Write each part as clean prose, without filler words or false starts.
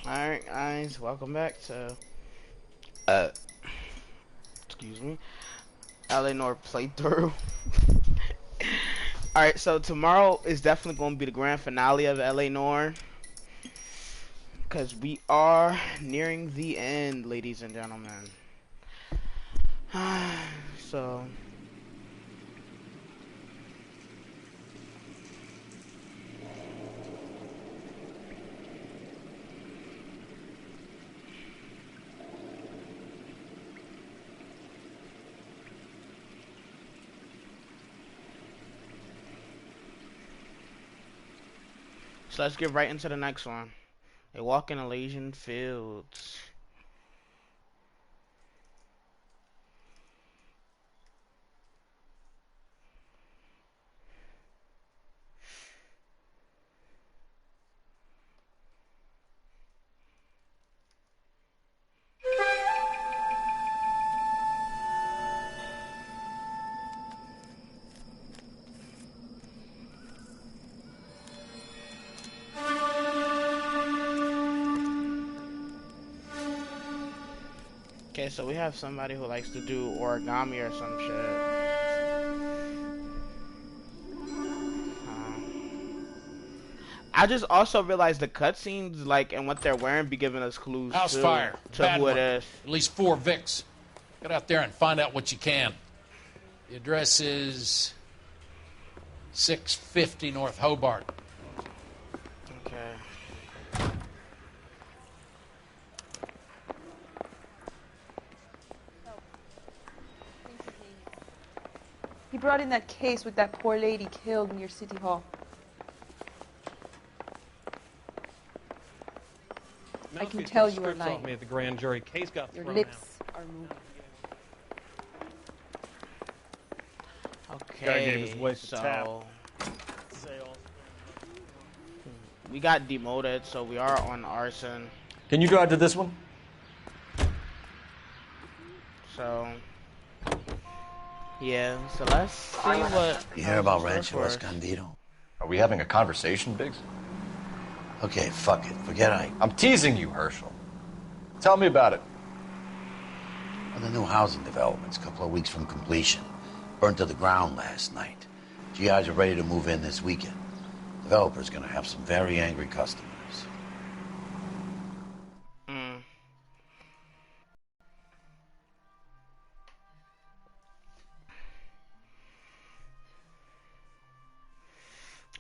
Alright guys, welcome back to excuse me, L.A Noire playthrough. Alright, so tomorrow is definitely going to be the grand finale of L.A Noire, because we are nearing the end, ladies and gentlemen. So let's get right into the next one. A walk in Elysian Fields. Okay, so we have somebody who likes to do origami or some shit. I just also realized the cutscenes, like, and what they're wearing be giving us clues House too, fire. to Bad who one. it is. At least 4 Vicks. Get out there and find out what you can. The address is 650 North Hobart. Okay. He brought in that case with that poor lady killed near City Hall. I can tell you are lying. Me at the grand jury. Case got Your thrown lips are moving. Guy gave his Okay, wife a tap. so we got demoted, so we are on arson. Can you drive to this one? So yeah, so let's see what. You hear about Rancho Rancho Escondido? Are we having a conversation, Biggs? Okay, fuck it. Forget I. I'm teasing you, Herschel. Tell me about it. Well, the new housing development's a couple of weeks from completion. Burned to the ground last night. GIs are ready to move in this weekend. Developer's gonna have some very angry customers.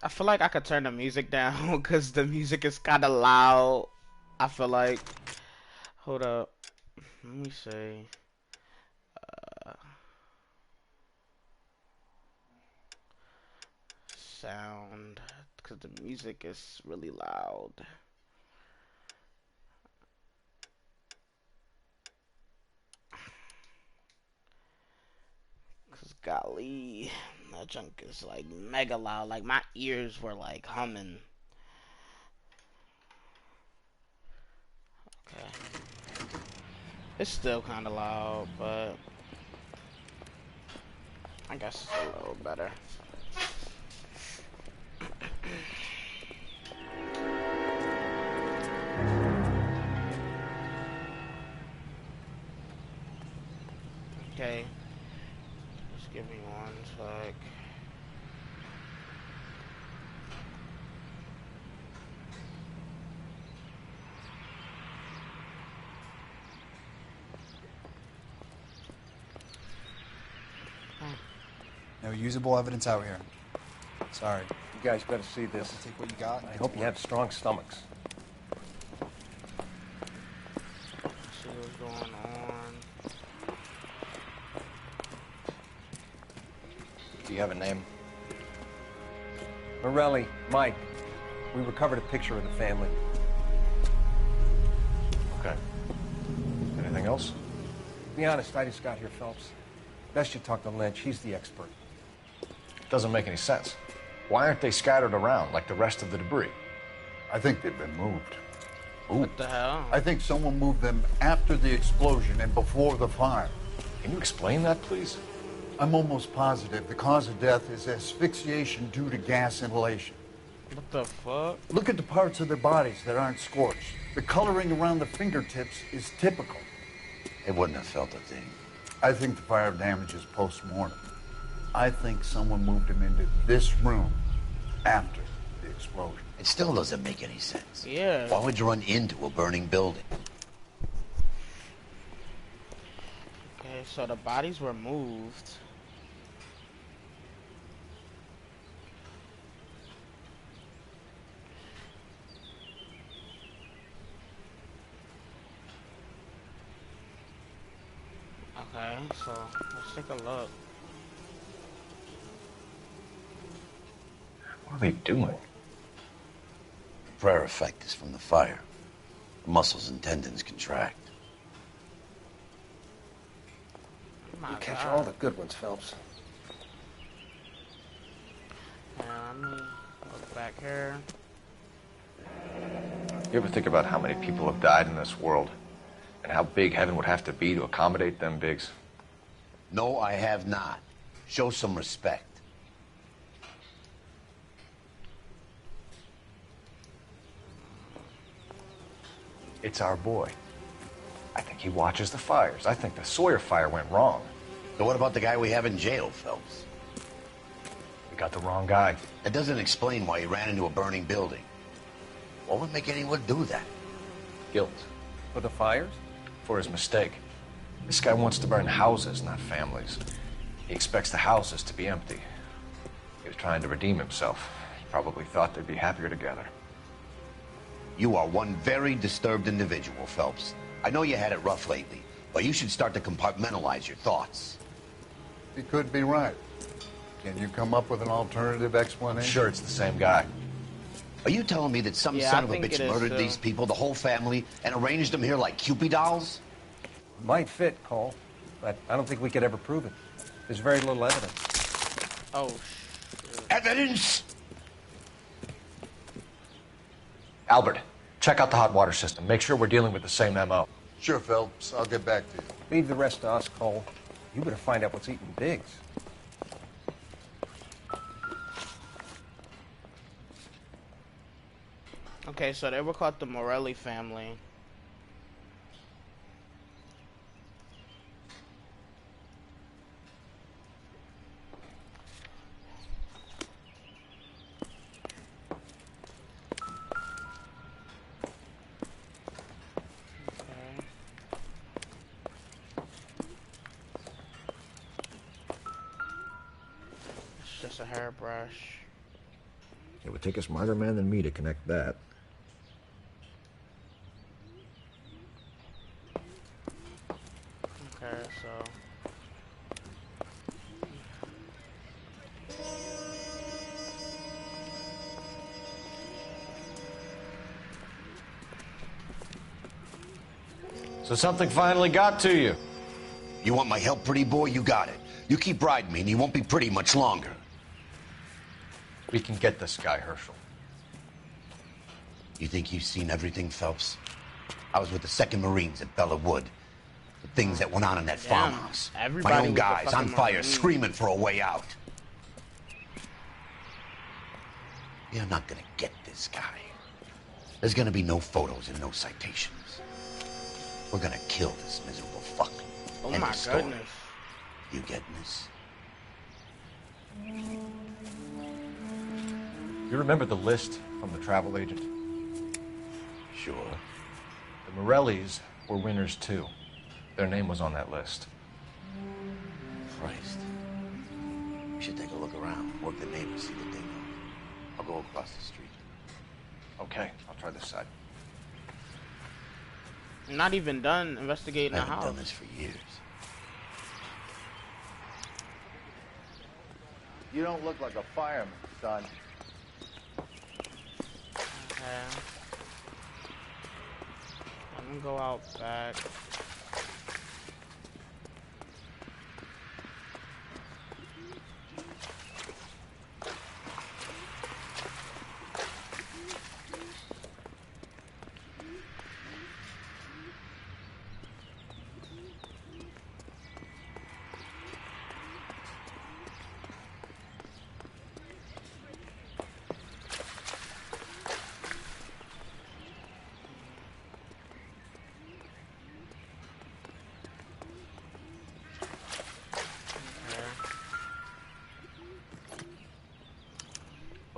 I feel like I could turn the music down because the music is kind of loud. I feel like. Hold up. Let me see. Sound. Because the music is really loud. Because golly. That junk is like mega loud. Like my ears were like humming. Okay. It's still kind of loud, but I guess it's a little better. Okay. Just give me one sec. No usable evidence out here. Sorry. You guys better see this. Take what you got. I hope you have strong stomachs. Let's see what's going on. Do you have a name? Morelli, Mike. We recovered a picture of the family. Okay. Anything else? Be honest, I just got here, Phelps. Best you talk to Lynch. He's the expert. Doesn't make any sense. Why aren't they scattered around like the rest of the debris? I think they've been moved. What the hell? I think someone moved them after the explosion and before the fire. Can you explain that, please? I'm almost positive the cause of death is asphyxiation due to gas inhalation. What the fuck? Look at the parts of their bodies that aren't scorched. The coloring around the fingertips is typical. They wouldn't have felt a thing. I think the fire damage is post-mortem. I think someone moved him into this room after the explosion. It still doesn't make any sense. Yeah. Why would you run into a burning building? Okay, so the bodies were moved. Okay, so let's take a look. What are they doing? The prayer effect is from the fire. The muscles and tendons contract. My You catch God. all the good ones, Phelps. Let me look back here. You ever think about how many people have died in this world? And how big heaven would have to be to accommodate them bigs? No, I have not. Show some respect. It's our boy. I think he watches the fires. I think the Sawyer fire went wrong. So what about the guy we have in jail, Phelps? We got the wrong guy. That doesn't explain why he ran into a burning building. What would make anyone do that? Guilt. For the fires? For his mistake. This guy wants to burn houses, not families. He expects the houses to be empty. He was trying to redeem himself. He probably thought they'd be happier together. You are one very disturbed individual, Phelps. I know you had it rough lately, but you should start to compartmentalize your thoughts. He could be right. Can you come up with an alternative I'm explanation? sure it's the same guy. Are you telling me that some Yeah, son I of a think bitch it is, murdered too. these people, the whole family, and arranged them here like Cupid dolls? Might fit, Cole, but I don't think we could ever prove it. There's very little evidence. Oh, Evidence? Albert, check out the hot water system. Make sure we're dealing with the same MO. Sure, Phelps. I'll get back to you. Leave the rest to us, Cole. You better find out what's eating Biggs. okay, so they were called the Morelli family. Okay. It's just a hairbrush. It would take a smarter man than me to connect that. Okay, so So something finally got to you. You want my help, pretty boy? You got it. You keep riding me, and you won't be pretty much longer. We can get this guy, Herschel. You think you've seen everything, Phelps? I was with the 2nd Marines at Bella Wood. The things that went on in that Damn, farmhouse. everybody My was own a guys on fucking fire, Marine. screaming for a way out. You're not gonna get this guy. There's gonna be no photos and no citations. We're gonna kill this miserable fuck. oh End my of story. goodness. You getting this? You remember the list from the travel agent? Sure. The Morellis were winners too. Their name was on that list. Christ. We should take a look around. Work the neighbors, see what they know. I'll go across the street. Okay, I'll try this side. I'm not even done investigating I the haven't house. done this for years. You don't look like a fireman, son. Okay. I'm gonna go out back.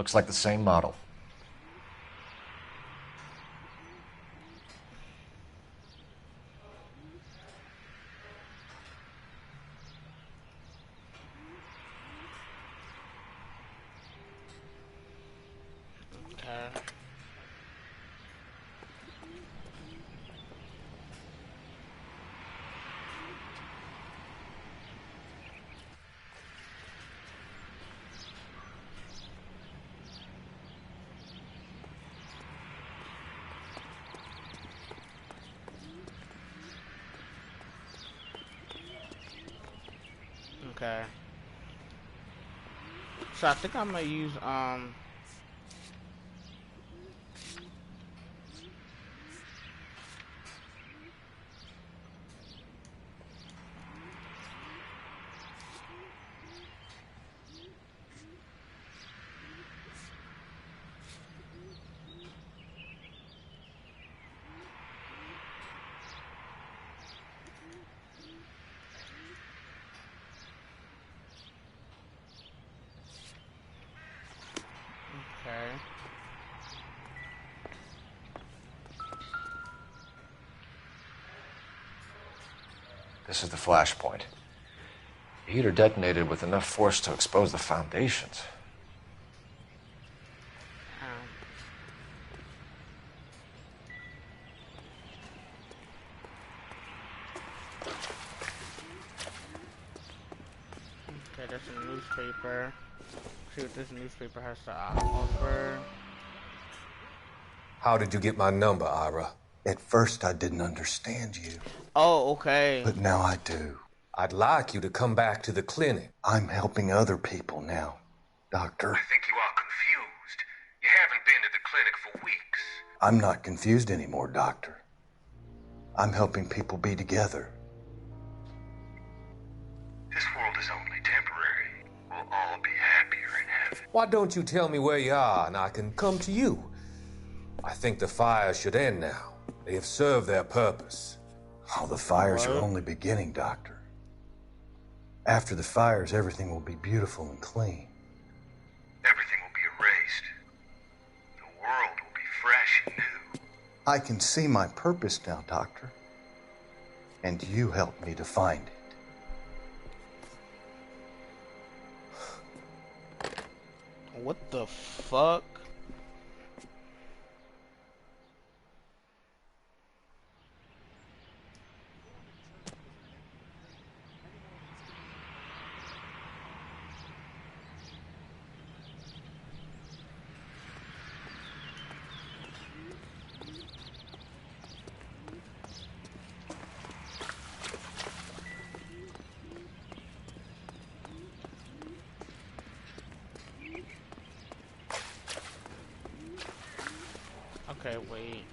Looks like the same model. Okay. Okay. So I think I'm gonna use okay. This is the flashpoint. The heater detonated with enough force to expose the foundations. Um, okay, there's a newspaper. See what this newspaper has to offer. How did you get my number, Ira? At first, I didn't understand you, Oh, okay. but now I do. I'd like you to come back to the clinic. I'm helping other people now, Doctor. I think you are confused. You haven't been to the clinic for weeks. I'm not confused anymore, Doctor. I'm helping people be together. This world is only temporary. We'll all be happier in heaven. Why don't you tell me where you are and I can come to you? I think the fires should end now. They have served their purpose. Oh, the fires are What? only beginning, Doctor. After the fires, everything will be beautiful and clean. Everything will be erased. The world will be fresh and new. I can see my purpose now, Doctor. And you helped me to find it. What the fuck? Okay, wait.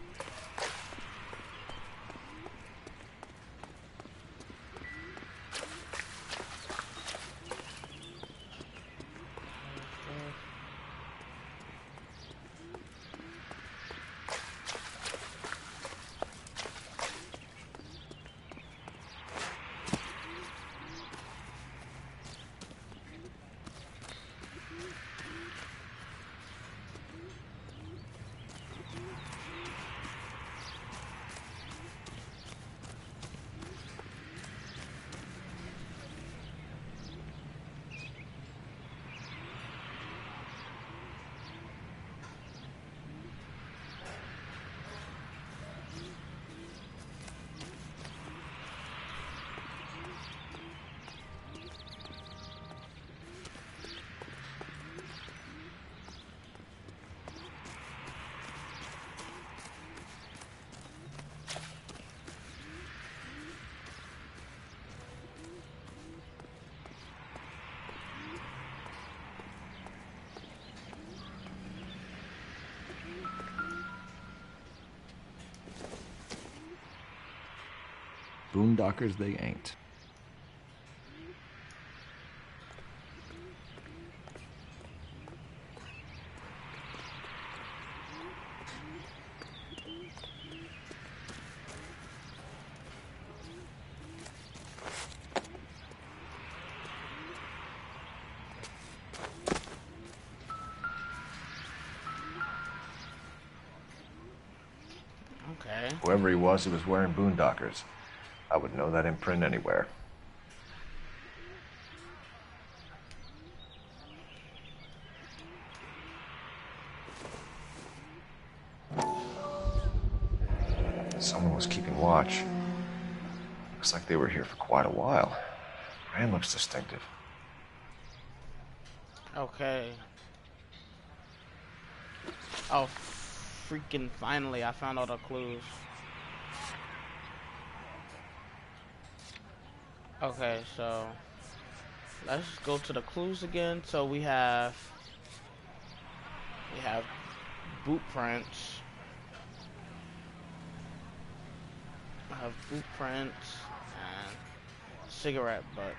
Boondockers they ain't. Okay. Whoever he was wearing Boondockers. I would know that imprint anywhere. Someone was keeping watch. Looks like they were here for quite a while. Brand looks distinctive. Okay. Oh, freaking finally, I found all the clues. Okay, so let's go to the clues again. So we have boot prints. I have boot prints and cigarette butts.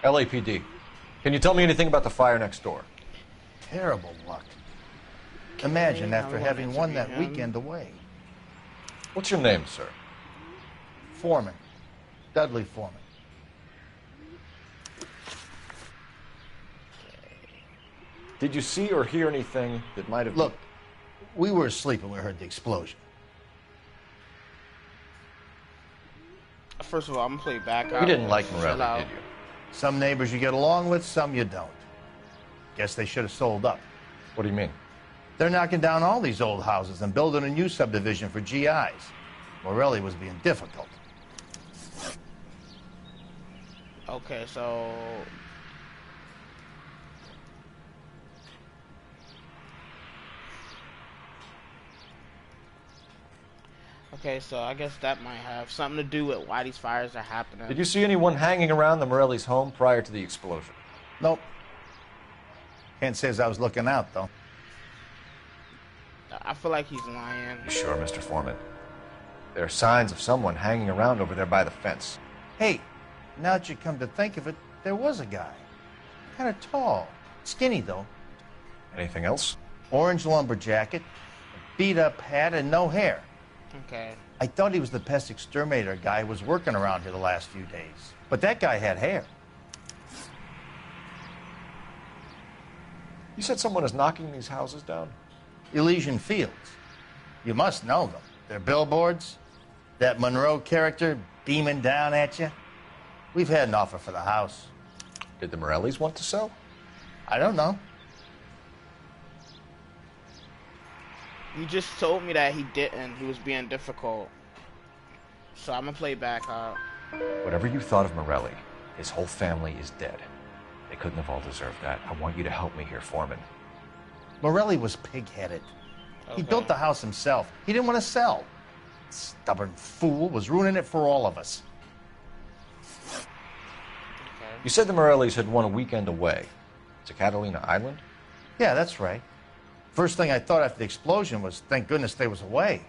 LAPD. Can you tell me anything about the fire next door? Terrible luck. Imagine after having won that weekend away. What's your name, sir? Foreman. Dudley Foreman. Did you see or hear anything that might have... Look, we were asleep when we heard the explosion. First of all, I'm gonna play back. You didn't like Morelli, did you? Some neighbors you get along with, some you don't. Guess they should have sold up. What do you mean? They're knocking down all these old houses and building a new subdivision for GIs. Morelli was being difficult. Okay, so I guess that might have something to do with why these fires are happening. Did you see anyone hanging around the Morelli's home prior to the explosion? Nope. Can't say as I was looking out, though. I feel like he's lying. You sure, Mr. Foreman? There are signs of someone hanging around over there by the fence. Hey, now that you come to think of it, there was a guy. Kind of tall. Skinny, though. Anything else? Orange lumber jacket, a beat-up hat, and no hair. Okay. I thought he was the pest exterminator guy who was working around here the last few days. But that guy had hair. You said someone is knocking these houses down? Elysian Fields. You must know them. They're billboards. That Monroe character beaming down at you. We've had an offer for the house. Did the Morellis want to sell? I don't know. You just told me that he didn't. He was being difficult. So I'm gonna play back up. Whatever you thought of Morelli, his whole family is dead. They couldn't have all deserved that. I want you to help me here, Foreman. Morelli was pig-headed. He built the house himself. He didn't want to sell. Stubborn fool was ruining it for all of us. You said the Morellis had won a weekend away to Catalina Island? Yeah, that's right. First thing I thought after the explosion was, thank goodness they was away.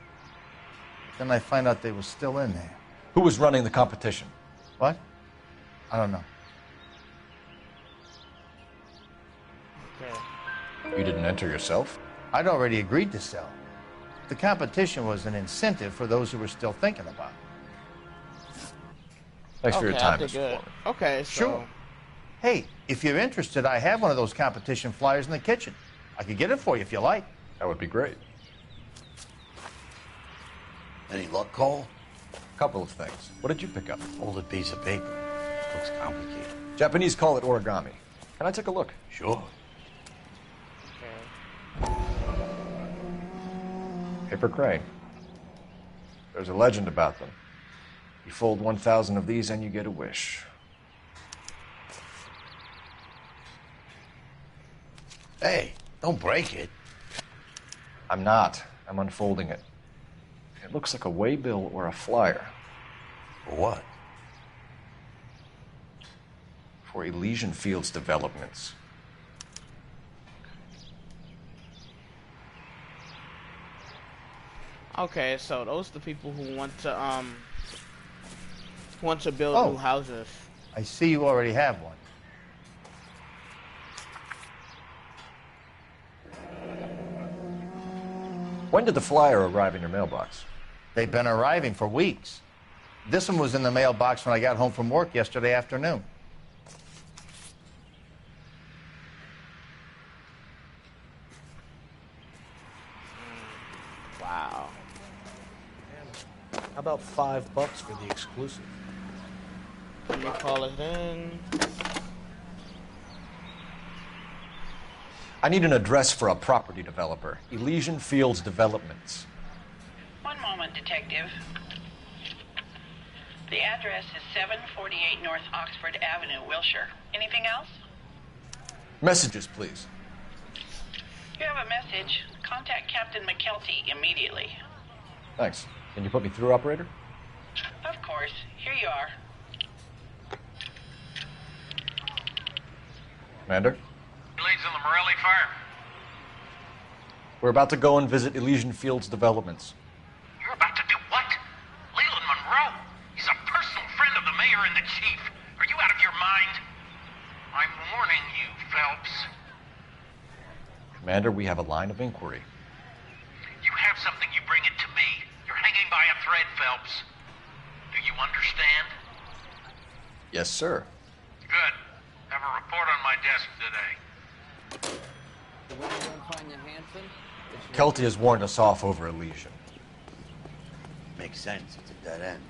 Then I find out they was still in there. Who was running the competition? What? I don't know. You didn't enter yourself? I'd already agreed to sell. The competition was an incentive for those who were still thinking about it. Thanks for your time, Mr. Good. Foreman. Okay, so... Sure. Hey, if you're interested, I have one of those competition flyers in the kitchen. I could get it for you if you like. That would be great. Any luck, Cole? A couple of things. What did you pick up? Folded piece of paper. Looks complicated. Japanese call it origami. Can I take a look? Sure. Paper crane. There's a legend about them. You fold 1,000 of these and you get a wish. Hey, don't break it. I'm not. I'm unfolding it. It looks like a waybill or a flyer. For what? For Elysian Fields developments. Okay, so those are the people who want to build new houses. I see you already have one. When did the flyer arrive in your mailbox? They've been arriving for weeks. This one was in the mailbox when I got home from work yesterday afternoon. Wow. How about $5 for the exclusive? Let me call it in. I need an address for a property developer. Elysian Fields Developments. One moment, Detective. The address is 748 North Oxford Avenue, Wilshire. Anything else? Messages, please. You have a message. Contact Captain McKelty immediately. Thanks. Can you put me through, operator? Of course. Here you are. Commander? Leads in the Morelli fire. We're about to go and visit Elysian Fields Developments. You're about to do what? Leland Monroe? He's a personal friend of the mayor and the chief. Are you out of your mind? I'm warning you, Phelps. Commander, we have a line of inquiry. You have something, you bring it to me. You're hanging by a thread, Phelps. Do you understand? Yes, sir. Good. Have a report on my desk today. Kelty has warned us off over Elysian. Makes sense. It's a dead end.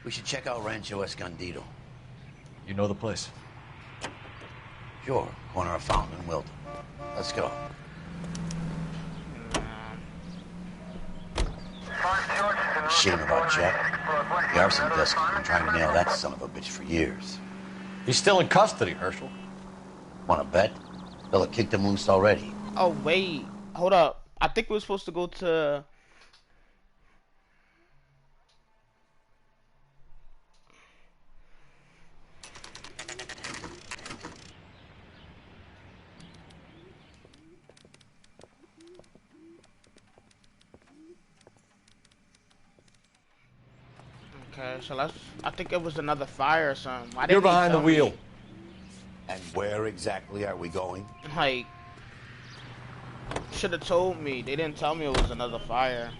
We should check out Rancho Escondido. You know the place? Sure. Corner of Fountain and Wilton. Let's go. Shame about Chet. The arson desk has been trying to nail that son of a bitch for years. He's still in custody, Herschel. Wanna bet? They'll have kicked him loose already. Oh, wait. Hold up. I think we were supposed to go to... Okay, so let's... I think it was another fire or something. Why You're didn't they behind the tell wheel. me? And where exactly are we going? Like... Should have told me. They didn't tell me it was another fire.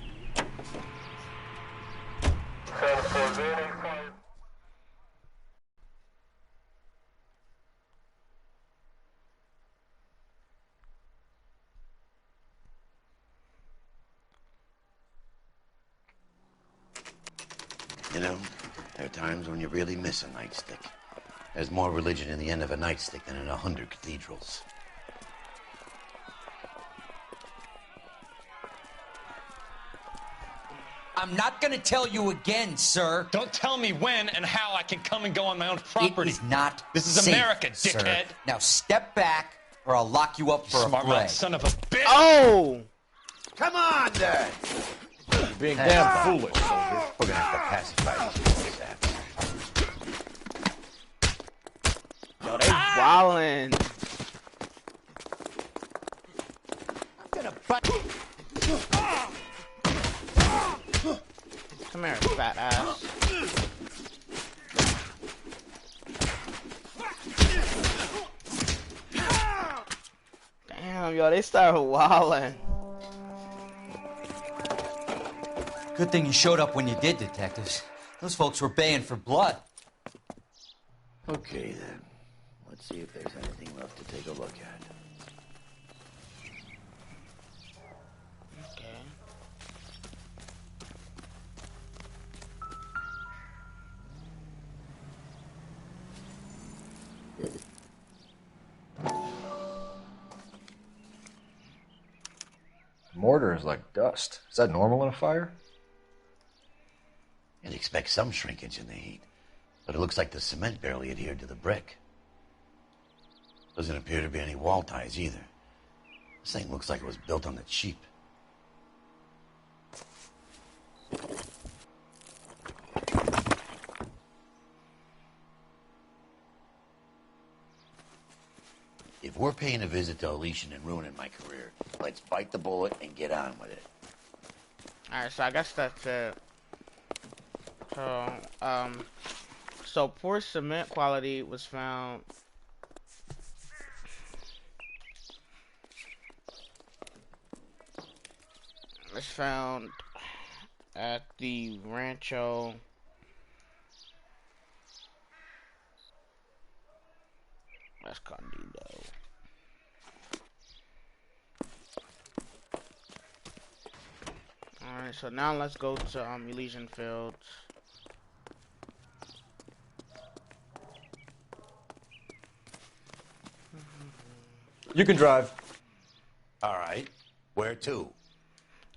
You know, there are times when you really miss a nightstick. There's more religion in the end of a nightstick than in 100 cathedrals. I'm not gonna tell you again, sir. Don't tell me when and how I can come and go on my own property. It is not This is safe, America, sir. dickhead. Now step back, or I'll lock you up for a Smart fray. mouth son of a bitch. Oh! Come on, then! You're being damn foolish, soldier. We're gonna have to pacify these saps. Yo, they wildin'. I'm gonna fight. Come here, fat ass. Damn, yo, they started wildin'. Good thing you showed up when you did, detectives. Those folks were baying for blood. Okay, then. Let's see if there's anything left to take a look at. Okay. Mortar is like dust. Is that normal in a fire? You'd expect some shrinkage in the heat, but it looks like the cement barely adhered to the brick. Doesn't appear to be any wall ties either. This thing looks like it was built on the cheap. If we're paying a visit to Elysian and ruining my career, let's bite the bullet and get on with it. Alright, so I guess that's it. So poor cement quality was found. It's found at the Rancho Escondido. Alright, so now let's go to Elysian Fields. You can drive. All right. Where to?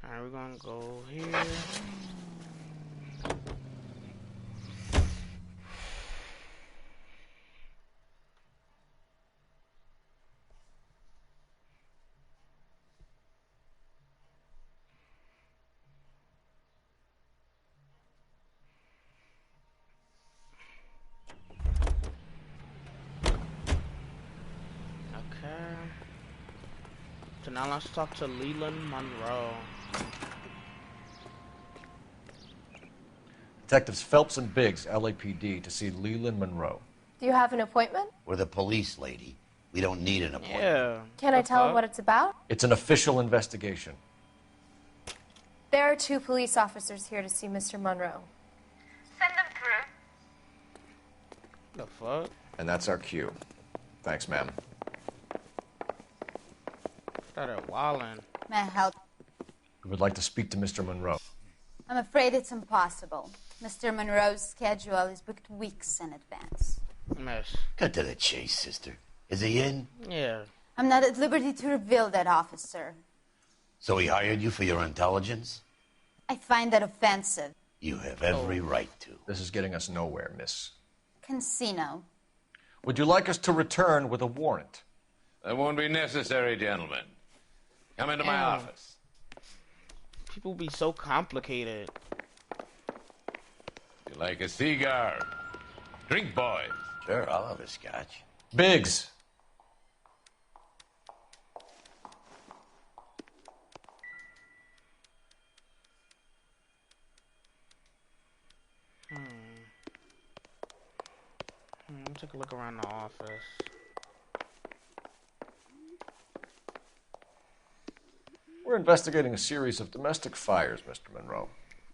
Alright, we're gonna go here. So now let's talk to Leland Monroe. Detectives Phelps and Biggs, LAPD, to see Leland Monroe. Do you have an appointment? We're the police, lady. We don't need an appointment. Yeah. Can I tell him what it's about? It's an official investigation. There are 2 police officers here to see Mr. Monroe. Send them through. The fuck? And that's our cue. Thanks, ma'am. Started wildin'. May I help? We would like to speak to Mr. Monroe. I'm afraid it's impossible. Mr. Monroe's schedule is booked weeks in advance. Mess. Cut to the chase, sister. Is he in? Yeah. I'm not at liberty to reveal that, officer. So he hired you for your intelligence? I find that offensive. You have every right to. This is getting us nowhere, miss. Casino. Would you like us to return with a warrant? That won't be necessary, gentlemen. Come into my Damn. office. People be so complicated. You like a cigar? Drink, boys. Sure, I'll have a scotch. Biggs. Take a look around the office. We're investigating a series of domestic fires, Mr. Monroe.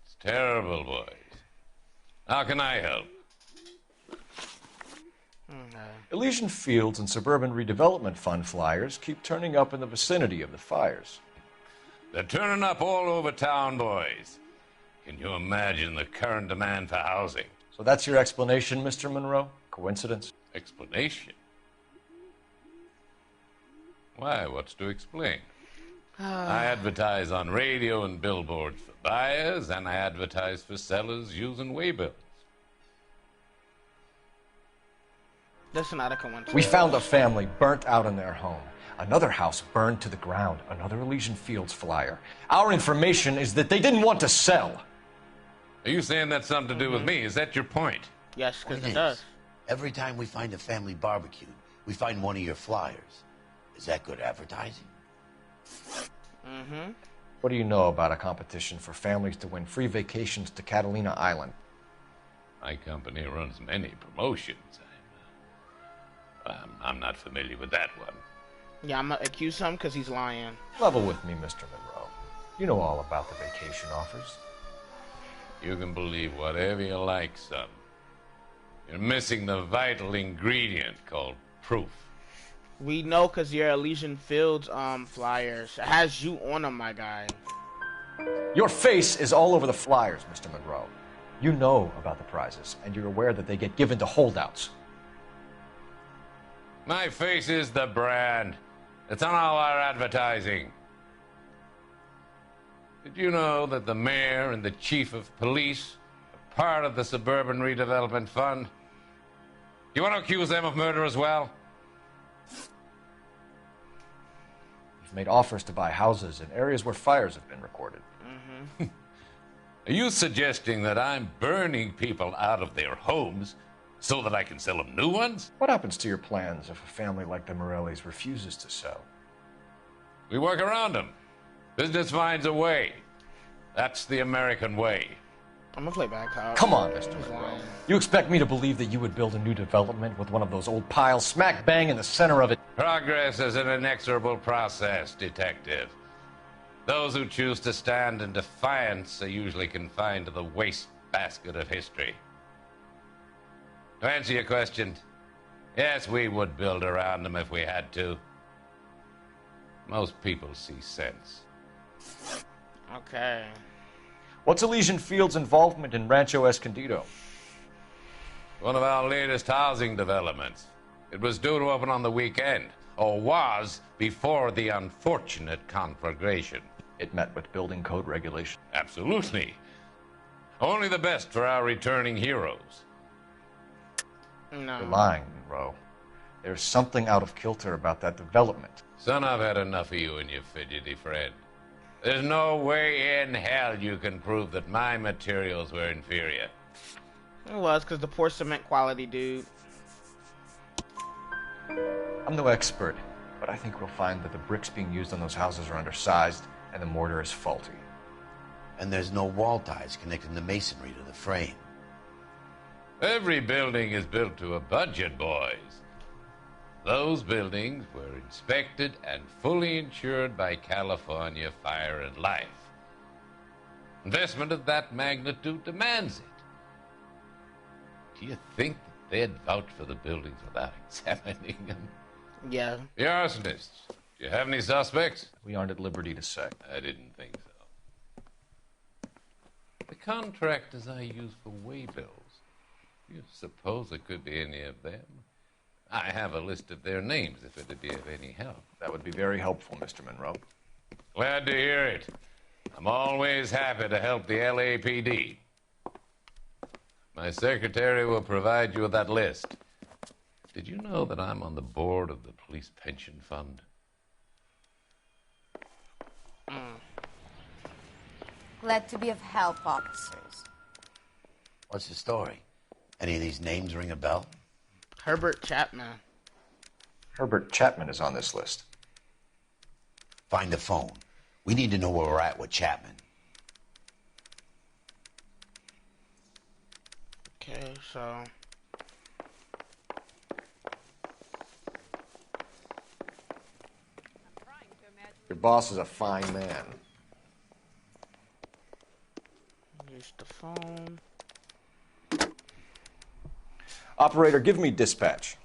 It's terrible, boys. How can I help? Elysian Fields and Suburban Redevelopment Fund flyers keep turning up in the vicinity of the fires. They're turning up all over town, boys. Can you imagine the current demand for housing? So that's your explanation, Mr. Monroe? Coincidence? Explanation? Why, what's to explain? I advertise on radio and billboards for buyers, and I advertise for sellers using waybills. That's not a coincidence. We found a family burnt out in their home. Another house burned to the ground. Another Elysian Fields flyer. Our information is that they didn't want to sell. Are you saying that's something to do with me? Is that your point? Yes, because Point it does. Every time we find a family barbecue, we find one of your flyers. Is that good advertising? Mm-hmm. What do you know about a competition for families to win free vacations to Catalina Island? My company runs many promotions. I'm not familiar with that one. Yeah, I'm gonna accuse him because he's lying. Level with me, Mr. Monroe. You know all about the vacation offers. You can believe whatever you like, son. You're missing the vital ingredient called proof. We know because your Elysian Fields flyers. It has you on them, my guy. Your face is all over the flyers, Mr. Monroe. You know about the prizes, and you're aware that they get given to holdouts. My face is the brand. It's on all our advertising. Did you know that the mayor and the chief of police are part of the Suburban Redevelopment Fund? You want to accuse them of murder as well? You've made offers to buy houses in areas where fires have been recorded. Mm-hmm. Are you suggesting that I'm burning people out of their homes so that I can sell them new ones? What happens to your plans if a family like the Morellis refuses to sell? We work around them. Business finds a way. That's the American way. I'm gonna play back cop. Come on, Mr. Monroe. You expect me to believe that you would build a new development with one of those old piles smack bang in the center of it? Progress is an inexorable process, detective. Those who choose to stand in defiance are usually confined to the wastebasket of history. To answer your question, yes, we would build around them if we had to. Most people see sense. Okay. What's Elysian Field's involvement in Rancho Escondido? One of our latest housing developments. It was due to open on the weekend, or was before the unfortunate conflagration. It met with building code regulation. Absolutely. Only the best for our returning heroes. No. You're lying, Monroe. There's something out of kilter about that development. Son, I've had enough of you and your fidgety friend. There's no way in hell you can prove that my materials were inferior. It was, because the poor cement quality, dude. I'm no expert, but I think we'll find that the bricks being used on those houses are undersized and the mortar is faulty. And there's no wall ties connecting the masonry to the frame. Every building is built to a budget, boys. Those buildings were inspected and fully insured by California Fire and Life. Investment of that magnitude demands it. Do you think that they'd vouch for the buildings without examining them? Yeah. The arsonists. Do you have any suspects? We aren't at liberty to say. I didn't think so. The contractors I use for waybills. You suppose it could be any of them? I have a list of their names if it'd be of any help. That would be very helpful, Mr. Monroe. Glad to hear it. I'm always happy to help the LAPD. My secretary will provide you with that list. Did you know that I'm on the board of the police pension fund? Glad to be of help, officers. What's the story? Any of these names ring a bell? Herbert Chapman. Herbert Chapman is on this list. Find the phone. We need to know where we're at with Chapman. Okay, so... Your boss is a fine man. Use the phone. Operator, give me dispatch.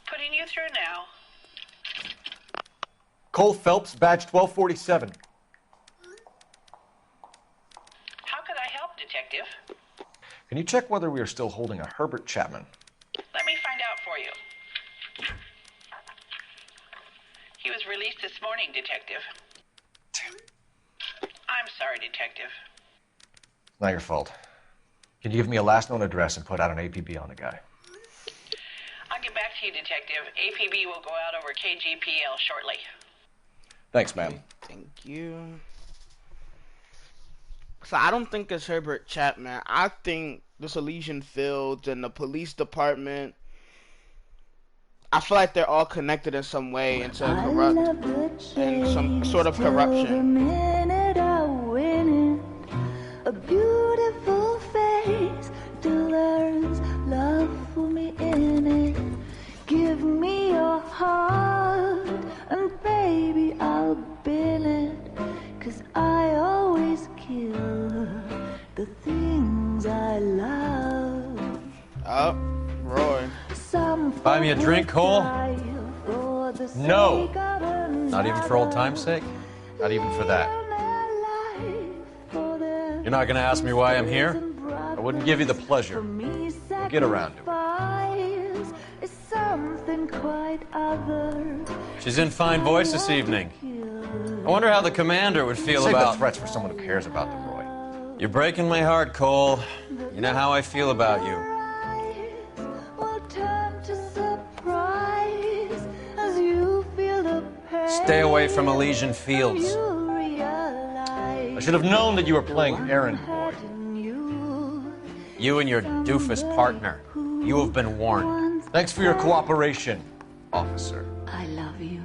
Putting you through now. Cole Phelps, badge 1247. How could I help, Detective? Can you check whether we are still holding a Herbert Chapman? Let me find out for you. He was released this morning, Detective. I'm sorry, Detective. It's not your fault. Can you give me a last known address and put out an APB on the guy? I'll get back to you, Detective. APB will go out over KGPL shortly. Thanks, ma'am. Thank you. So I don't think it's Herbert Chapman. I think this Elysian Fields and the police department, I feel like they're all connected in some way into some sort of corruption. A beautiful face delivers love for me in it. Give me your heart and baby I'll bill it. 'Cause I always kill the things I love. Oh, Roy. Buy me a drink, Cole? No. Not even for old time's sake? Not even for that. You're not going to ask me why I'm here? I wouldn't give you the pleasure. We'll get around to it. She's in fine voice this evening. I wonder how the commander would feel Save about... the threats for someone who cares about them, Roy. You're breaking my heart, Cole. You know how I feel about you. Stay away from Elysian Fields. I should have known that you were playing errand boy. You and your doofus partner. You have been warned. Thanks for your cooperation, officer. I love you.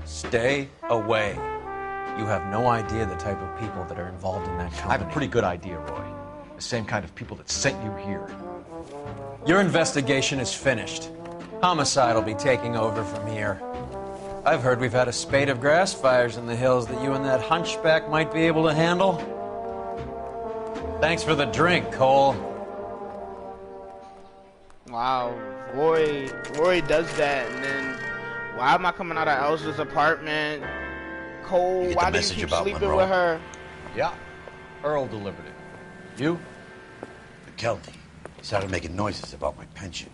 Stay away. You have no idea the type of people that are involved in that company. I have a pretty good idea, Roy. The same kind of people that sent you here. Your investigation is finished. Homicide will be taking over from here. I've heard we've had a spate of grass fires in the hills that you and that hunchback might be able to handle. Thanks for the drink, Cole. Wow, Roy does that, and then why am I coming out of Elsa's apartment? Cole, why do you keep sleeping with her? Yeah, Earl delivered it. You? McKelty. He started making noises about my pension.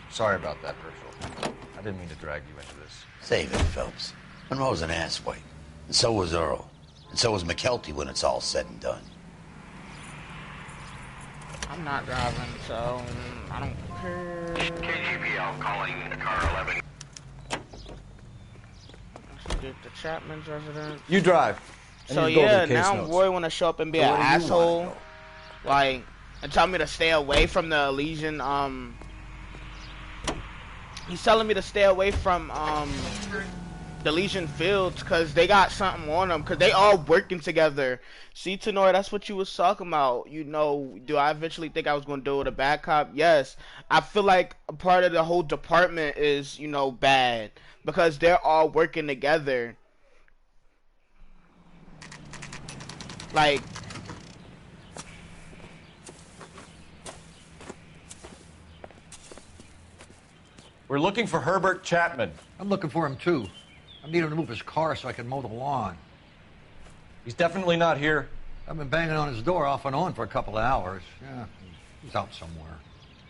Sorry about that, Herschel. I didn't mean to drag you into this. Save it, Phelps. Monroe's an asswipe. And so was Earl. And so was McKelty when it's all said and done. I'm not driving, so I don't care. KGPL calling car 11. Let's get the Chapman's residence. You drive. So yeah, now Roy want to show up and be an asshole, like, and tell me to stay away from the Elysian. He's telling me to stay away from the Elysian Fields because they got something on them, because they all working together. See, Tenor, that's what you was talking about. You know, do I eventually think I was going to deal with a bad cop? Yes. I feel like a part of the whole department is, you know, bad because they're all working together. Like, we're looking for Herbert Chapman. I'm looking for him, too. I need him to move his car so I can mow the lawn. He's definitely not here. I've been banging on his door off and on for a couple of hours. Yeah, he's out somewhere.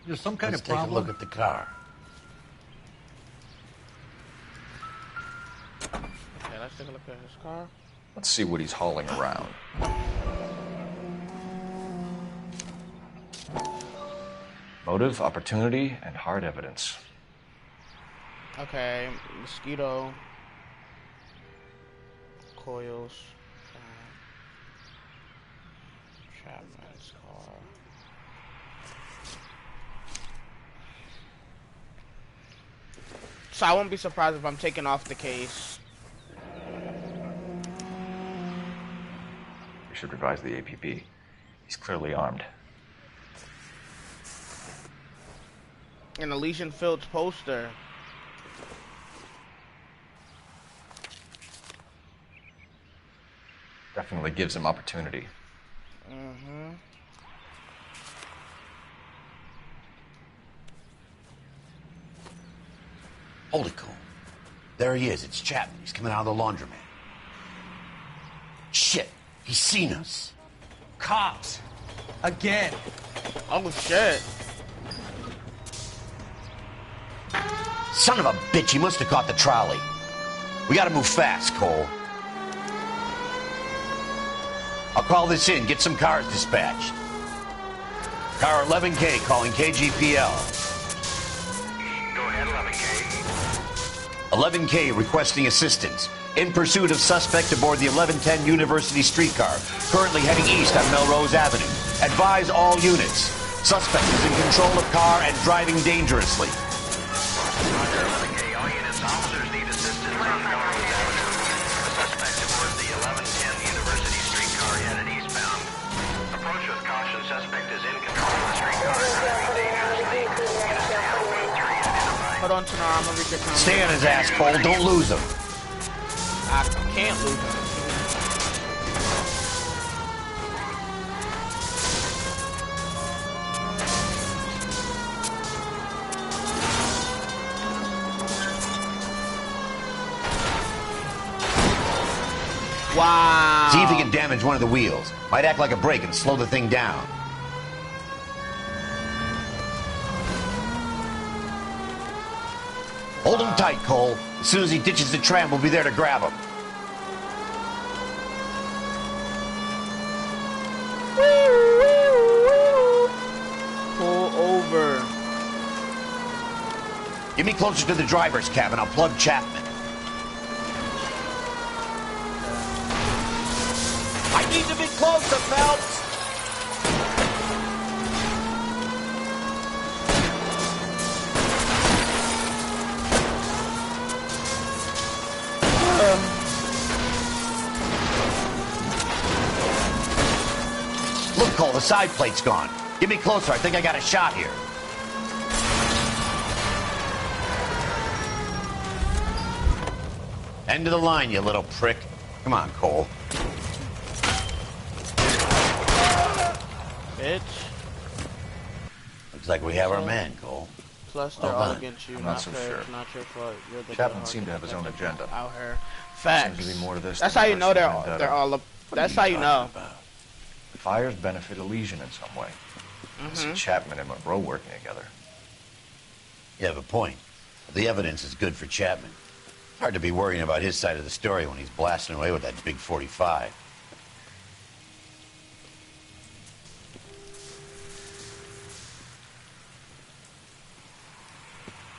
There's some kind of problem. Let's take a look at the car. Okay, let's take a look at his car. Let's see what he's hauling around. Motive, opportunity, and hard evidence. Okay, mosquito coils. Chapman's car. So I won't be surprised if I'm taking off the case. We should revise the APB. He's clearly armed. An Elysian Fields poster. Definitely gives him opportunity. Mm-hmm. Hold it, Cole. There he is. It's Chapman. He's coming out of the laundromat. Shit. He's seen us. Cops. Again. Oh, shit. Son of a bitch. He must have caught the trolley. We gotta move fast, Cole. I'll call this in. Get some cars dispatched. Car 11K calling KGPL. Go ahead, 11K. 11K requesting assistance. In pursuit of suspect aboard the 1110 University streetcar, currently heading east on Melrose Avenue. Advise all units. Suspect is in control of car and driving dangerously. Roger, 11K. All units, officers need assistance on Melrose Avenue. The suspect aboard the 1110 University streetcar headed eastbound. Approach with caution. Suspect is in control of the streetcar and driving dangerously. Units to help with 3 identified. Hold on, Tenor. I'm gonna read your comment. Stay on his ass, Cole. Don't lose him. I can't lose him. Wow. See if he can damage one of the wheels. Might act like a brake and slow the thing down. Hold him tight, Cole. As soon as he ditches the tram, we'll be there to grab him. Pull over. Get me closer to the driver's cabin. I'll plug Chapman. I need to be closer, Phelps. Look, Cole, the side plate's gone. Get me closer. I think I got a shot here. End of the line, you little prick. Come on, Cole. Bitch. Looks like we have our man, Cole. Plus, they're Well all done. against you. I'm not not so fair. sure. It's not your fault. You're the Chapman good seemed to have his own detective agenda. out here. Facts. Seems to be more to this That's than how you know personal they're vendetta. all up. That's how you know. The fires benefit Elysian in some way. I see Chapman and Monroe working together. You have a point. The evidence is good for Chapman. Hard to be worrying about his side of the story when he's blasting away with that big 45.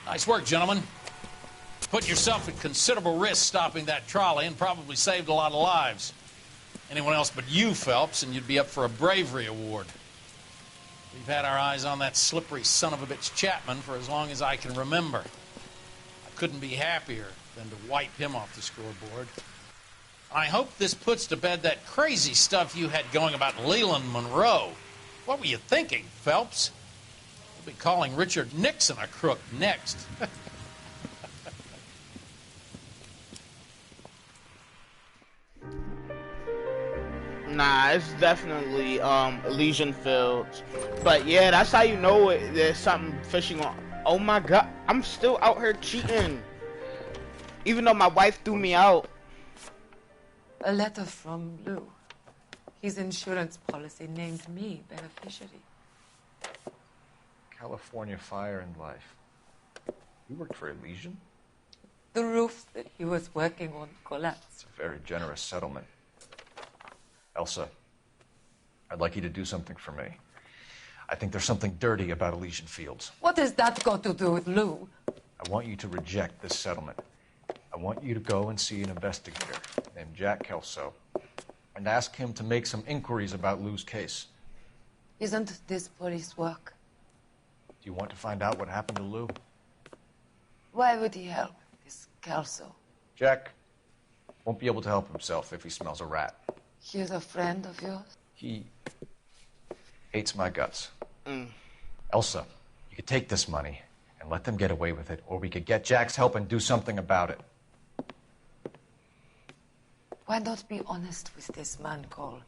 Nice work, gentlemen. Put yourself at considerable risk stopping that trolley and probably saved a lot of lives. Anyone else but you, Phelps, and you'd be up for a bravery award. We've had our eyes on that slippery son of a bitch Chapman for as long as I can remember. I couldn't be happier than to wipe him off the scoreboard. I hope this puts to bed that crazy stuff you had going about Leland Monroe. What were you thinking, Phelps? We'll be calling Richard Nixon a crook next. Nah, it's definitely Elysian Fields. But yeah, that's how you know there's something fishing on. Oh my god, I'm still out here cheating. Even though my wife threw me out. A letter from Lou. His insurance policy named me beneficiary. California Fire and Life. You worked for Elysian? The roof that he was working on collapsed. It's a very generous settlement. Elsa, I'd like you to do something for me. I think there's something dirty about Elysian Fields. What has that got to do with Lou? I want you to reject this settlement. I want you to go and see an investigator named Jack Kelso and ask him to make some inquiries about Lou's case. Isn't this police work? Do you want to find out what happened to Lou? Why would he help this Kelso? Jack won't be able to help himself if he smells a rat. He's a friend of yours? He hates my guts. Mm. Elsa, you could take this money and let them get away with it, or we could get Jack's help and do something about it. Why not be honest with this man, Cole?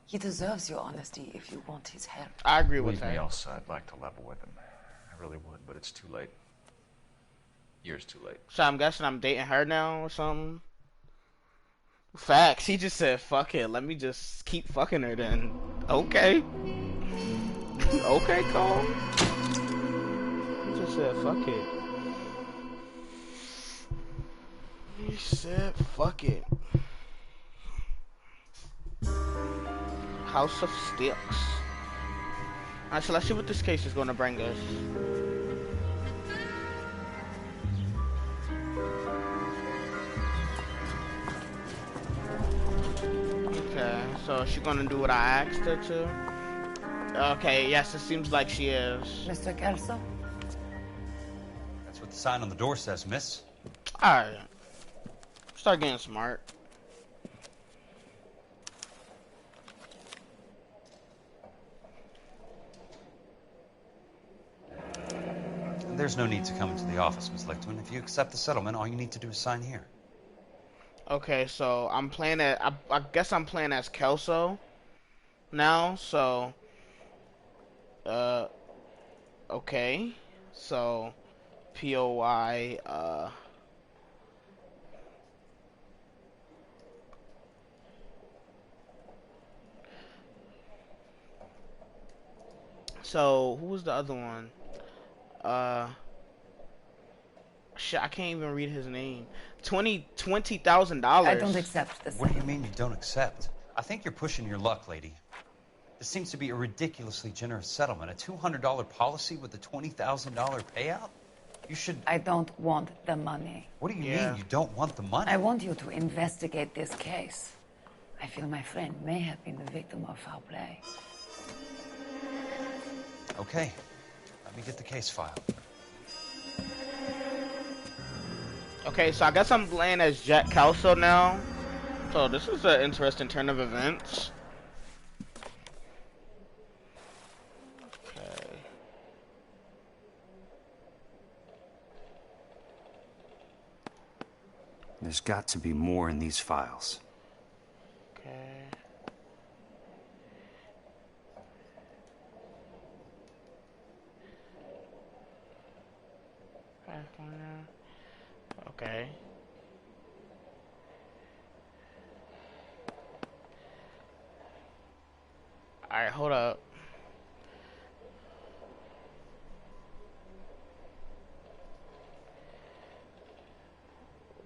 He deserves your honesty if you want his help. I agree with Believe me, that. Elsa, I'd like to level with him. I really would, but it's too late. Years too late. So I'm guessing I'm dating her now or something. Facts. He just said, fuck it. Let me just keep fucking her then. Okay. Okay, Cole. He just said, fuck it. He said, fuck it. House of Sticks. Alright, so let's see what this case is going to bring us. Okay, so she's gonna do what I asked her to. Okay, yes, it seems like she is. Mr. Kelso? That's what the sign on the door says, miss. Alright. Start getting smart. There's no need to come into the office, Miss Lichtman. If you accept the settlement, all you need to do is sign here. Okay, so I'm playing I guess I'm playing as Kelso now, so okay. So POI so who was the other one? Shit, I can't even read his name. $20,000. I don't accept this. What do you mean you don't accept? I think you're pushing your luck, lady. This seems to be a ridiculously generous settlement. A $200 policy with a $20,000 payout? You should... I don't want the money. What do you mean you don't want the money? I want you to investigate this case. I feel my friend may have been the victim of foul play. Okay. Let me get the case file. Okay, so I guess I'm playing as Jack Kelso now. So this is an interesting turn of events. Okay. There's got to be more in these files. Okay. Okay. Alright, hold up.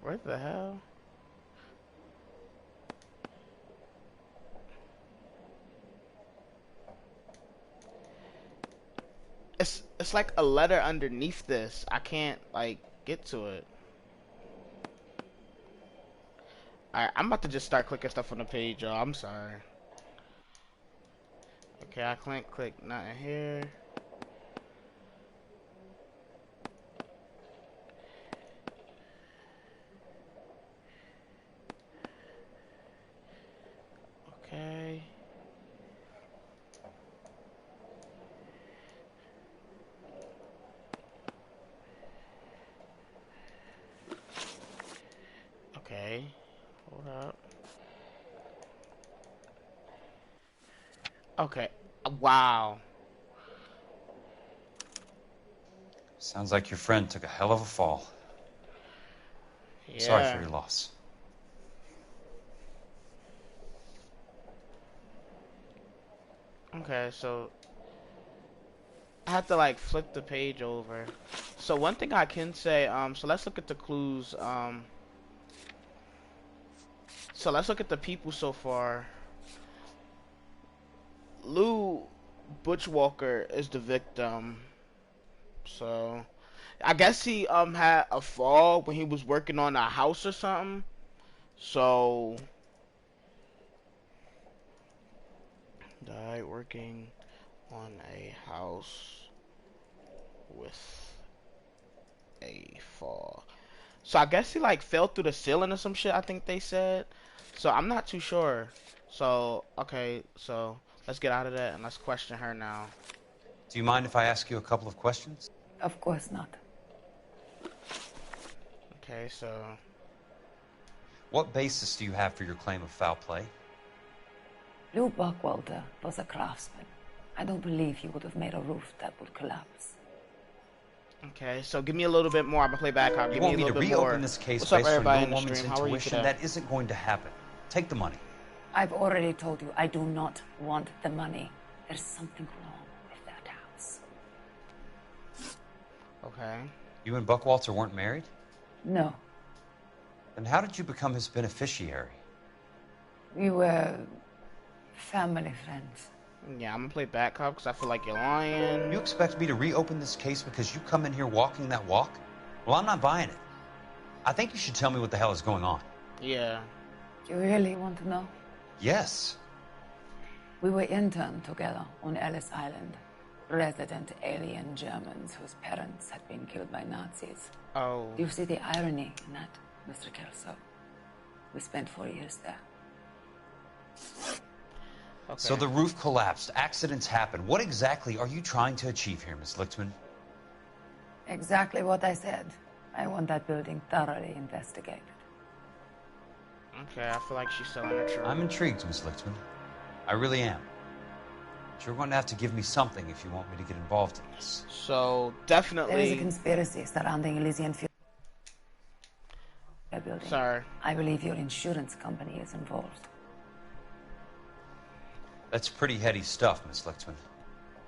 Where the hell? It's like a letter underneath this. I can't like get to it. Alright, I'm about to just start clicking stuff on the page, y'all. I'm sorry. Okay, I click nothing here. Okay. Okay. Hold up. Okay. Wow. Sounds like your friend took a hell of a fall. Yeah. Sorry for your loss. Okay, so I have to like flip the page over. So one thing I can say, so let's look at the clues. So let's look at the people so far. Lou Butchwalker is the victim. So I guess he had a fall when he was working on a house or something. So died working on a house with a fall. So I guess he like fell through the ceiling or some shit, I think they said. So I'm not too sure. So okay, so let's get out of that and let's question her now. Do you mind if I ask you a couple of questions? Of course not. Okay, so What basis do you have for your claim of foul play? Lou Buckwalter was a craftsman. I don't believe he would have made a roof that would collapse. okay, so give me a little bit more. I'm gonna play back. You want me to reopen this case What's up, based on everybody your in the woman's stream? How are you intuition? today? That isn't going to happen. Take the money. I've already told you I do not want the money. There's something wrong with that house. Okay. You and Buckwalter weren't married? No, Then how did you become his beneficiary? we were family friends. Yeah, I'm gonna play back cop because I feel like you're lying. You expect me to reopen this case because you come in here walking that walk? Well, I'm not buying it. I think you should tell me what the hell is going on. Yeah. You really want to know? Yes. We were interned together on Ellis Island. Resident alien Germans whose parents had been killed by Nazis. Oh. Do you see the irony in that, Mr. Kelso? We spent 4 years there. Okay. So the roof collapsed. Accidents happen. What exactly are you trying to achieve here, Miss Lichtman? Exactly what I said. I want that building thoroughly investigated. Okay, I feel like she's selling her truth. I'm intrigued, Miss Lichtman. I really am. But you're going to have to give me something if you want me to get involved in this. So definitely. There is a conspiracy surrounding Elysian Field building. Sorry. I believe your insurance company is involved. That's pretty heady stuff, Miss Lichtman.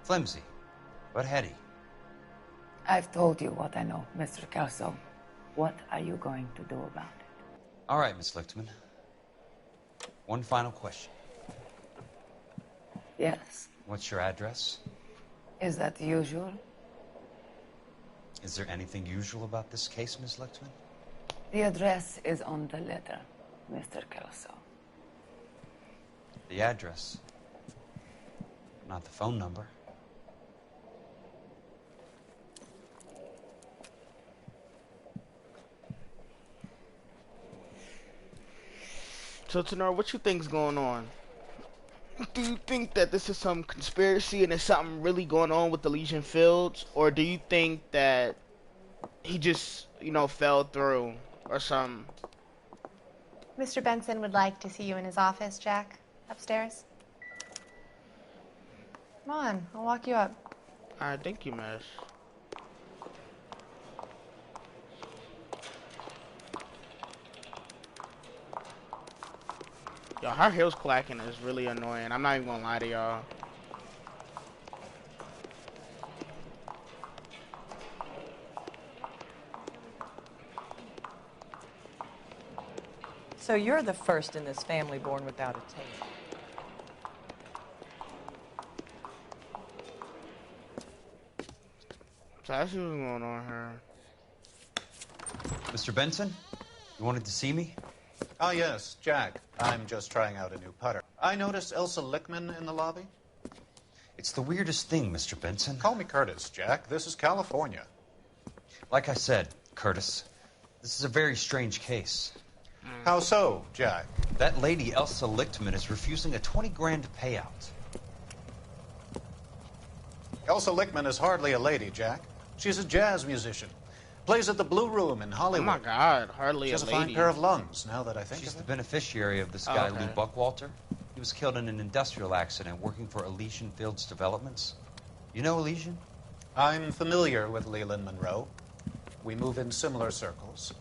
Flimsy, but heady. I've told you what I know, Mr. Kelso. What are you going to do about it? All right, Miss Lichtman. One final question. Yes. What's your address? Is that usual? Is there anything usual about this case, Miss Lichtman? The address is on the letter, Mr. Kelso. The address. Not the phone number. So Tenor, what you think's going on? Do you think that this is some conspiracy and there's something really going on with the Elysian Fields, or do you think that he just, you know, fell through or something? Mr. Benson would like to see you in his office, Jack. Upstairs. Come on, I'll walk you up. Alright, thank you, miss. Yo, her heels clacking is really annoying. I'm not even gonna lie to y'all. So you're the first in this family born without a tail. So that's what's going on here. Mr. Benson, you wanted to see me? Oh, yes, Jack. I'm just trying out a new putter. I noticed Elsa Lickman in the lobby. It's the weirdest thing, Mr. Benson. Call me Curtis, Jack. This is California. Like I said, Curtis, this is a very strange case. How so, Jack? That lady, Elsa Lichtman, is refusing a 20 grand payout. Elsa Lickman is hardly a lady, Jack. She's a jazz musician. Plays at the Blue Room in Hollywood. Oh my God, hardly She has a a lady. fine pair of lungs, now that I think She's of the it. beneficiary of this Oh, guy, okay. Lou Buckwalter. He was killed in an industrial accident working for Elysian Fields Developments. You know Elysian? I'm familiar with Leland Monroe. We move in similar circles.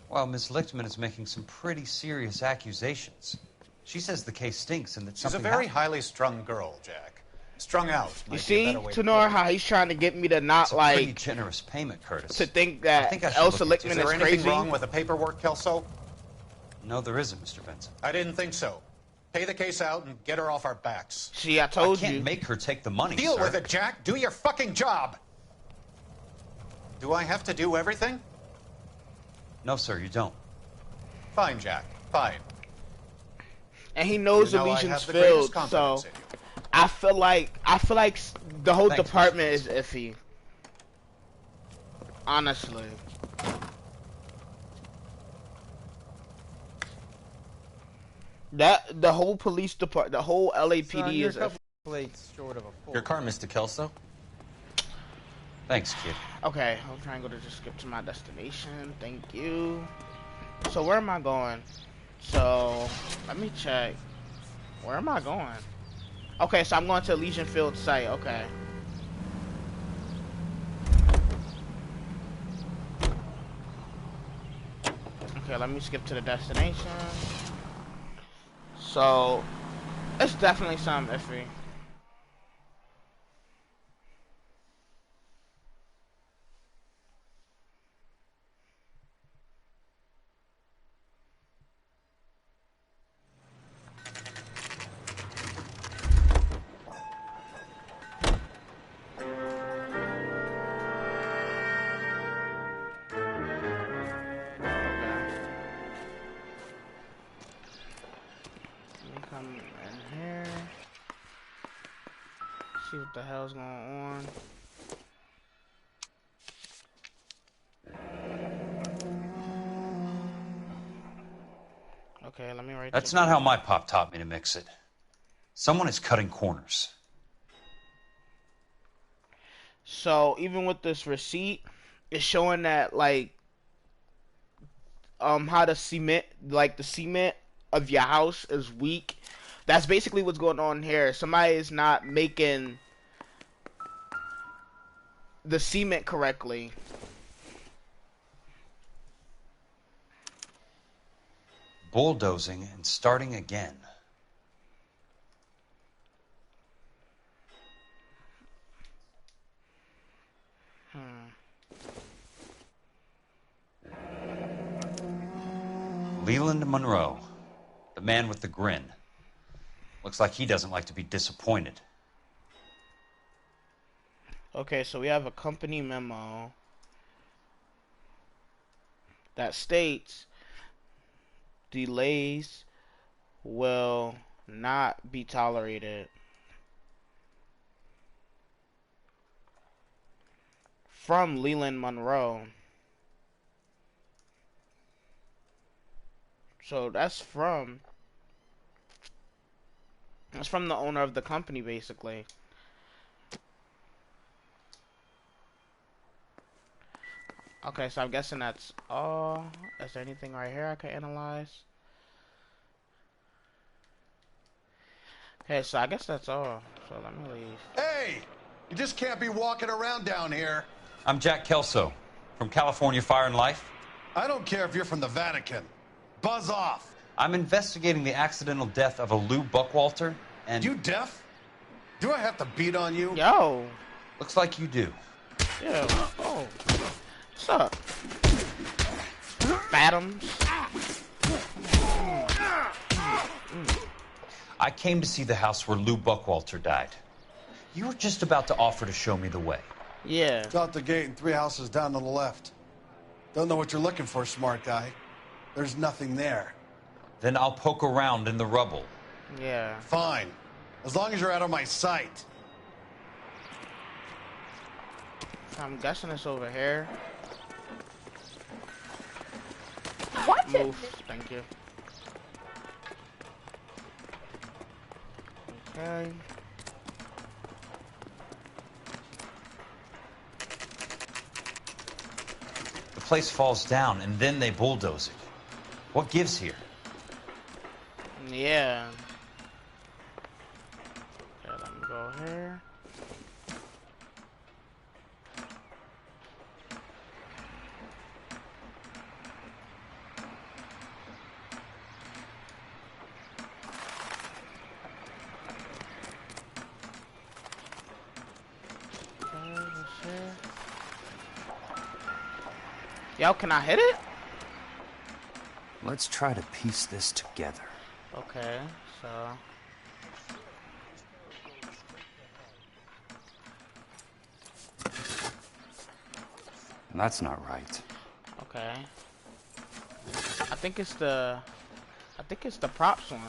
Well, Miss Lichtman is making some pretty serious accusations. She says the case stinks and that She's a something very happened. highly strung girl, Jack. Strung out. You might be a see, better way to Tenor, put it. how he's trying to get me to not It's a pretty like generous payment, Curtis. to think I that think I should Elsa look into Lickman it. is Is there anything crazy. wrong with the paperwork, Kelso? No, there isn't, Mr. Benson. I didn't think so. Pay the case out and get her off our backs. See, I told I can't you. make her take the money, Deal sir. with it, Jack. Do your fucking job. Do I have to do everything? No, sir, you don't. Fine, Jack. Fine. And he knows You know I Elysian's have the greatest Field, so confidence in you. I feel like the whole Thanks, department is iffy. Honestly. That the whole police department, the whole LAPD is iffy. Plates short of a full. Your car, Mr. Kelso. Thanks, kid. Okay, I'm trying to just skip to my destination. Thank you. So where am I going? So let me check. Where am I going? Okay, so I'm going to Elysian Field site. Okay. Okay, let me skip to the destination. So it's definitely something iffy. Come in here. See what the hell's going on. Okay, let me write. That's not how my pop taught me to mix it. Someone is cutting corners. So even with this receipt, it's showing that like how the cement of your house is weak. That's basically what's going on here. Somebody is not making the cement correctly. Bulldozing and starting again. Leland Monroe, the man with the grin. Looks like he doesn't like to be disappointed. Okay, so we have a company memo that states delays will not be tolerated. From Leland Monroe. So that's from the owner of the company, basically. Okay, so I'm guessing that's all. Is there anything right here I can analyze? Hey, so I guess that's all. So let me leave. Hey! You just can't be walking around down here. I'm Jack Kelso from California Fire and Life. I don't care if you're from the Vatican. Buzz off. I'm investigating the accidental death of a Lou Buckwalter, and... You deaf? Do I have to beat on you? Yo. Looks like you do. Yeah. Oh. What's up? Phantoms. I came to see the house where Lou Buckwalter died. You were just about to offer to show me the way. Yeah. It's out the gate and 3 houses down on the left. Don't know what you're looking for, smart guy. There's nothing there. Then I'll poke around in the rubble. Yeah. Fine. As long as you're out of my sight. I'm guessing it's over here. Watch it. Move. Thank you. Okay. The place falls down, and then they bulldoze it. What gives here? Yeah. Okay, let me go here. Yo, can I hit it? Let's try to piece this together. Okay, so... That's not right. Okay. I think it's the props one.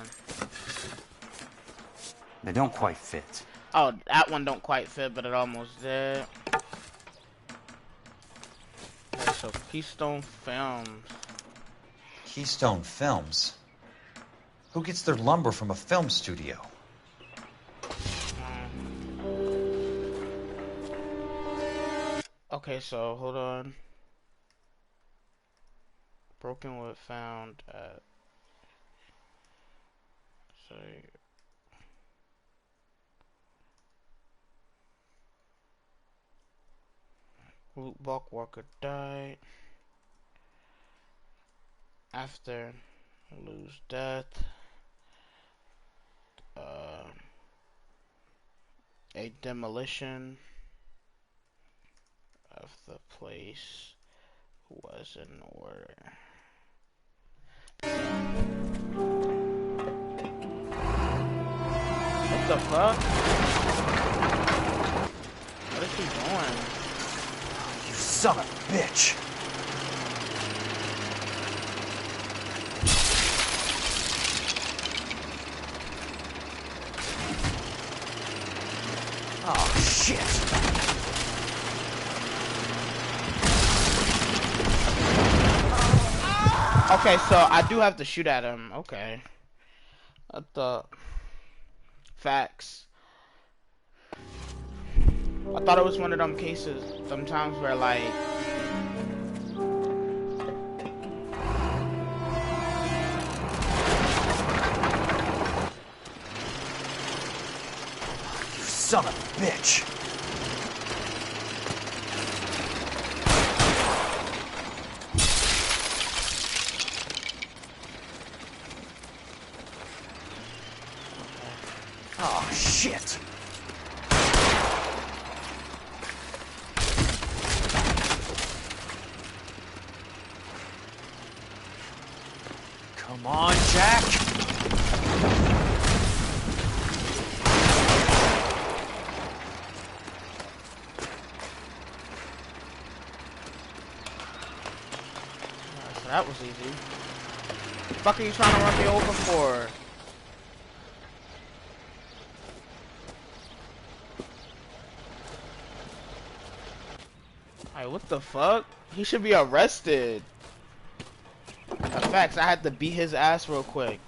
They don't quite fit. Oh, that one don't quite fit, but it almost did. Okay, so Keystone Films. Keystone Films? Who gets their lumber from a film studio? Okay, so hold on. Broken wood found at... Sorry. Luke Buckwalker died after Lou's death. A demolition of the place was in order. What the fuck? What is he doing? You son of a bitch! Oh, shit! Okay, so I do have to shoot at him. Okay. I thought... Facts. I thought it was one of them cases sometimes where like... You son of a bitch! Oh, shit! Come on, Jack! So that was easy. What the fuck are you trying to run me over for? Alright, what the fuck? He should be arrested. Facts, I had to beat his ass real quick.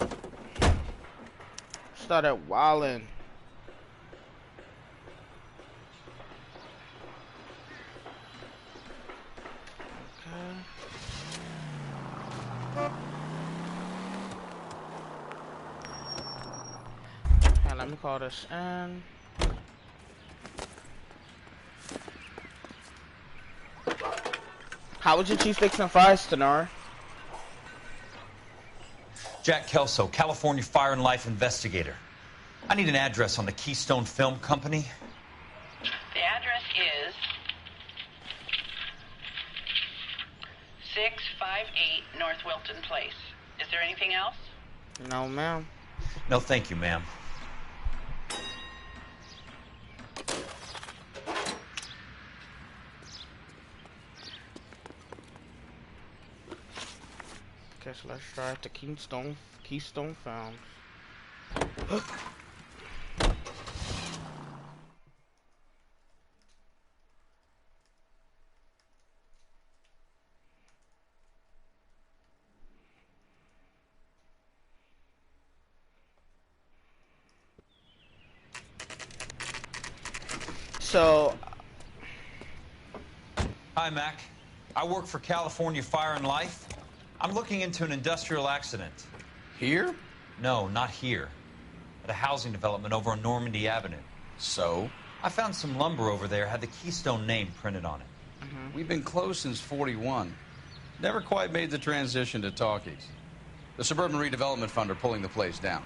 Started wilding. Okay. let me call this in. How was your cheese sticks and fries, Tenor? Jack Kelso, California Fire and Life investigator. I need an address on the Keystone Film Company. The address is 658 North Wilton Place. Is there anything else? No, ma'am. No, thank you, ma'am. Okay, so let's drive to Keystone Films. So, Hi, Mac. I work for California Fire and Life. I'm looking into an industrial accident. Here? No, not here. At a housing development over on Normandy Avenue. So? I found some lumber over there, had the Keystone name printed on it. We've been closed since 41. Never quite made the transition to talkies. The Suburban Redevelopment Fund are pulling the place down.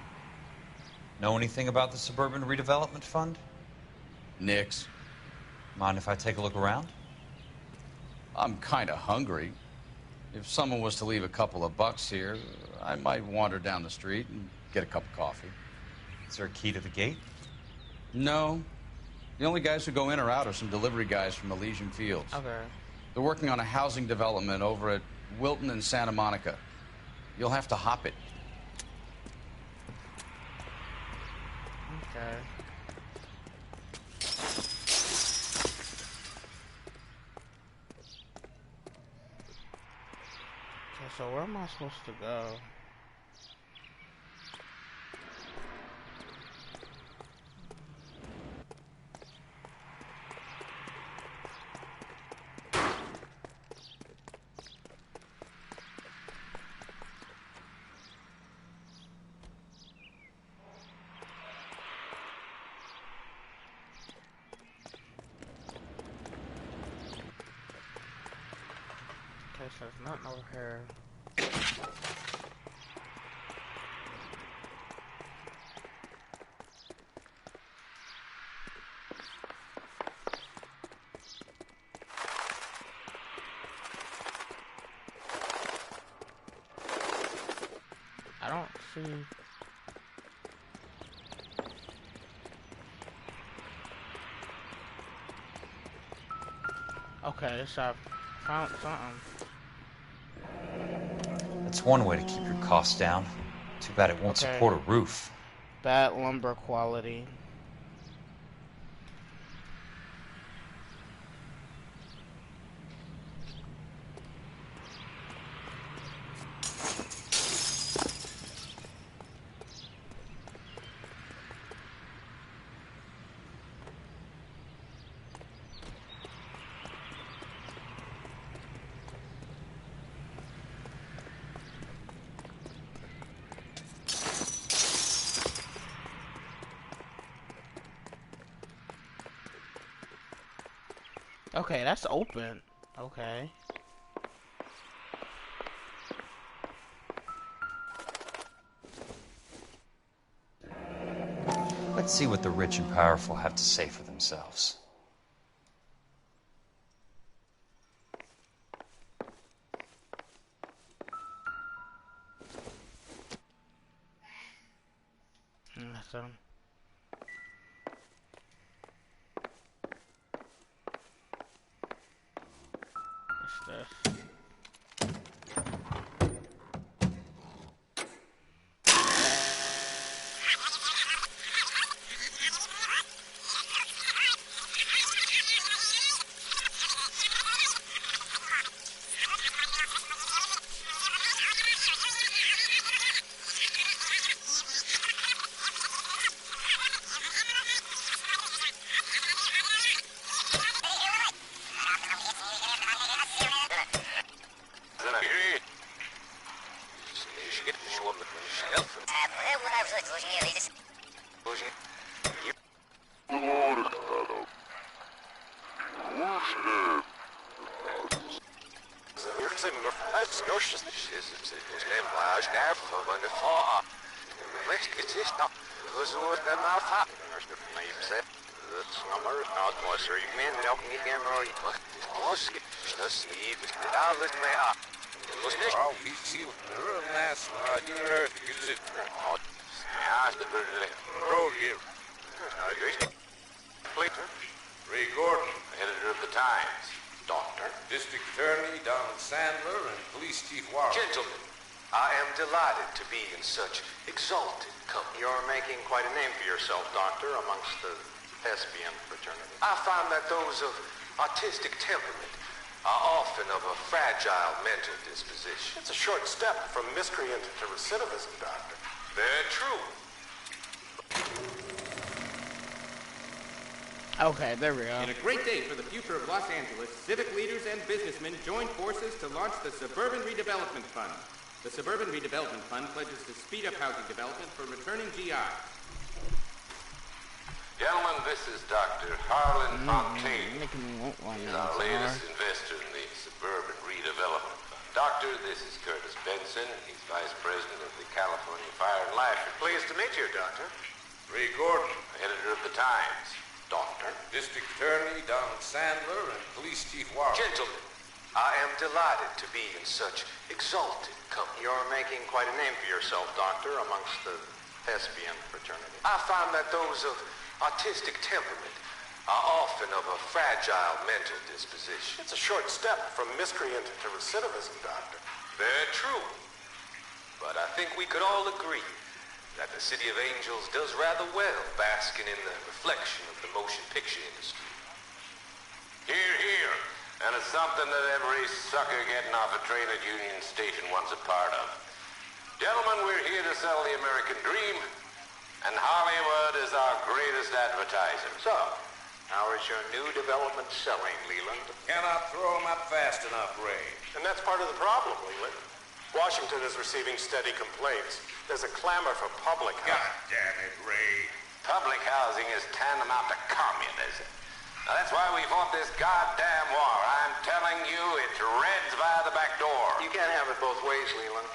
Know anything about the Suburban Redevelopment Fund? Nix. Mind if I take a look around? I'm kind of hungry. If someone was to leave a couple of bucks here, I might wander down the street and get a cup of coffee. Is there a key to the gate? No. The only guys who go in or out are some delivery guys from Elysian Fields. okay. They're working on a housing development over at Wilton and Santa Monica. You'll have to hop it. Okay. Okay, so where am I supposed to go? Okay, so there's nothing over here. I don't see. Okay, so I found something. That's one way to keep your costs down. Too bad it won't Okay. support a roof. Bad lumber quality. Okay, that's open. Okay. Let's see what the rich and powerful have to say for themselves. Nothing. What's this? Ray Gordon, editor of the Times. Doctor. District Attorney Donald Sandler and Police Chief Warren. Gentlemen, I am delighted to be in such exalted company. You're making quite a name for yourself, Doctor, amongst the thespian fraternity. I find that those of artistic temperament are often of a fragile mental disposition. It's a short step from miscreant to recidivism, Doctor. Very true. Okay, there we go. In a great day for the future of Los Angeles, civic leaders and businessmen joined forces to launch the Suburban Redevelopment Fund. The Suburban Redevelopment Fund pledges to speed up housing development for returning GI. Gentlemen, this is Dr. Harlan Fontaine. He's our latest investor in the Suburban Redevelopment Fund. Doctor, this is Curtis Benson. He's Vice President of the California Fire and Life. Pleased to meet you, Doctor. Ray Gordon, editor of the Times. Doctor. District Attorney Donald Sandler and Police Chief Warren. Gentlemen, I am delighted to be in such exalted company. You're making quite a name for yourself, Doctor, amongst the thespian fraternity. I find that those of artistic temperament are often of a fragile mental disposition. It's a short step from miscreant to recidivism, Doctor. Very true. But I think we could all agree that the City of Angels does rather well basking in the reflection of the motion picture industry. Hear, hear. And it's something that every sucker getting off a train at Union Station wants a part of. Gentlemen, we're here to sell the American dream, and Hollywood is our greatest advertiser. So, how is your new development selling, Leland? Cannot throw them up fast enough, Ray. And that's part of the problem, Leland. Washington is receiving steady complaints. There's a clamor for public housing. God damn it, Ray. Public housing is tantamount to communism. Now, that's why we fought this goddamn war. I'm telling you, it's Reds via the back door. You can't have it both ways, Leland.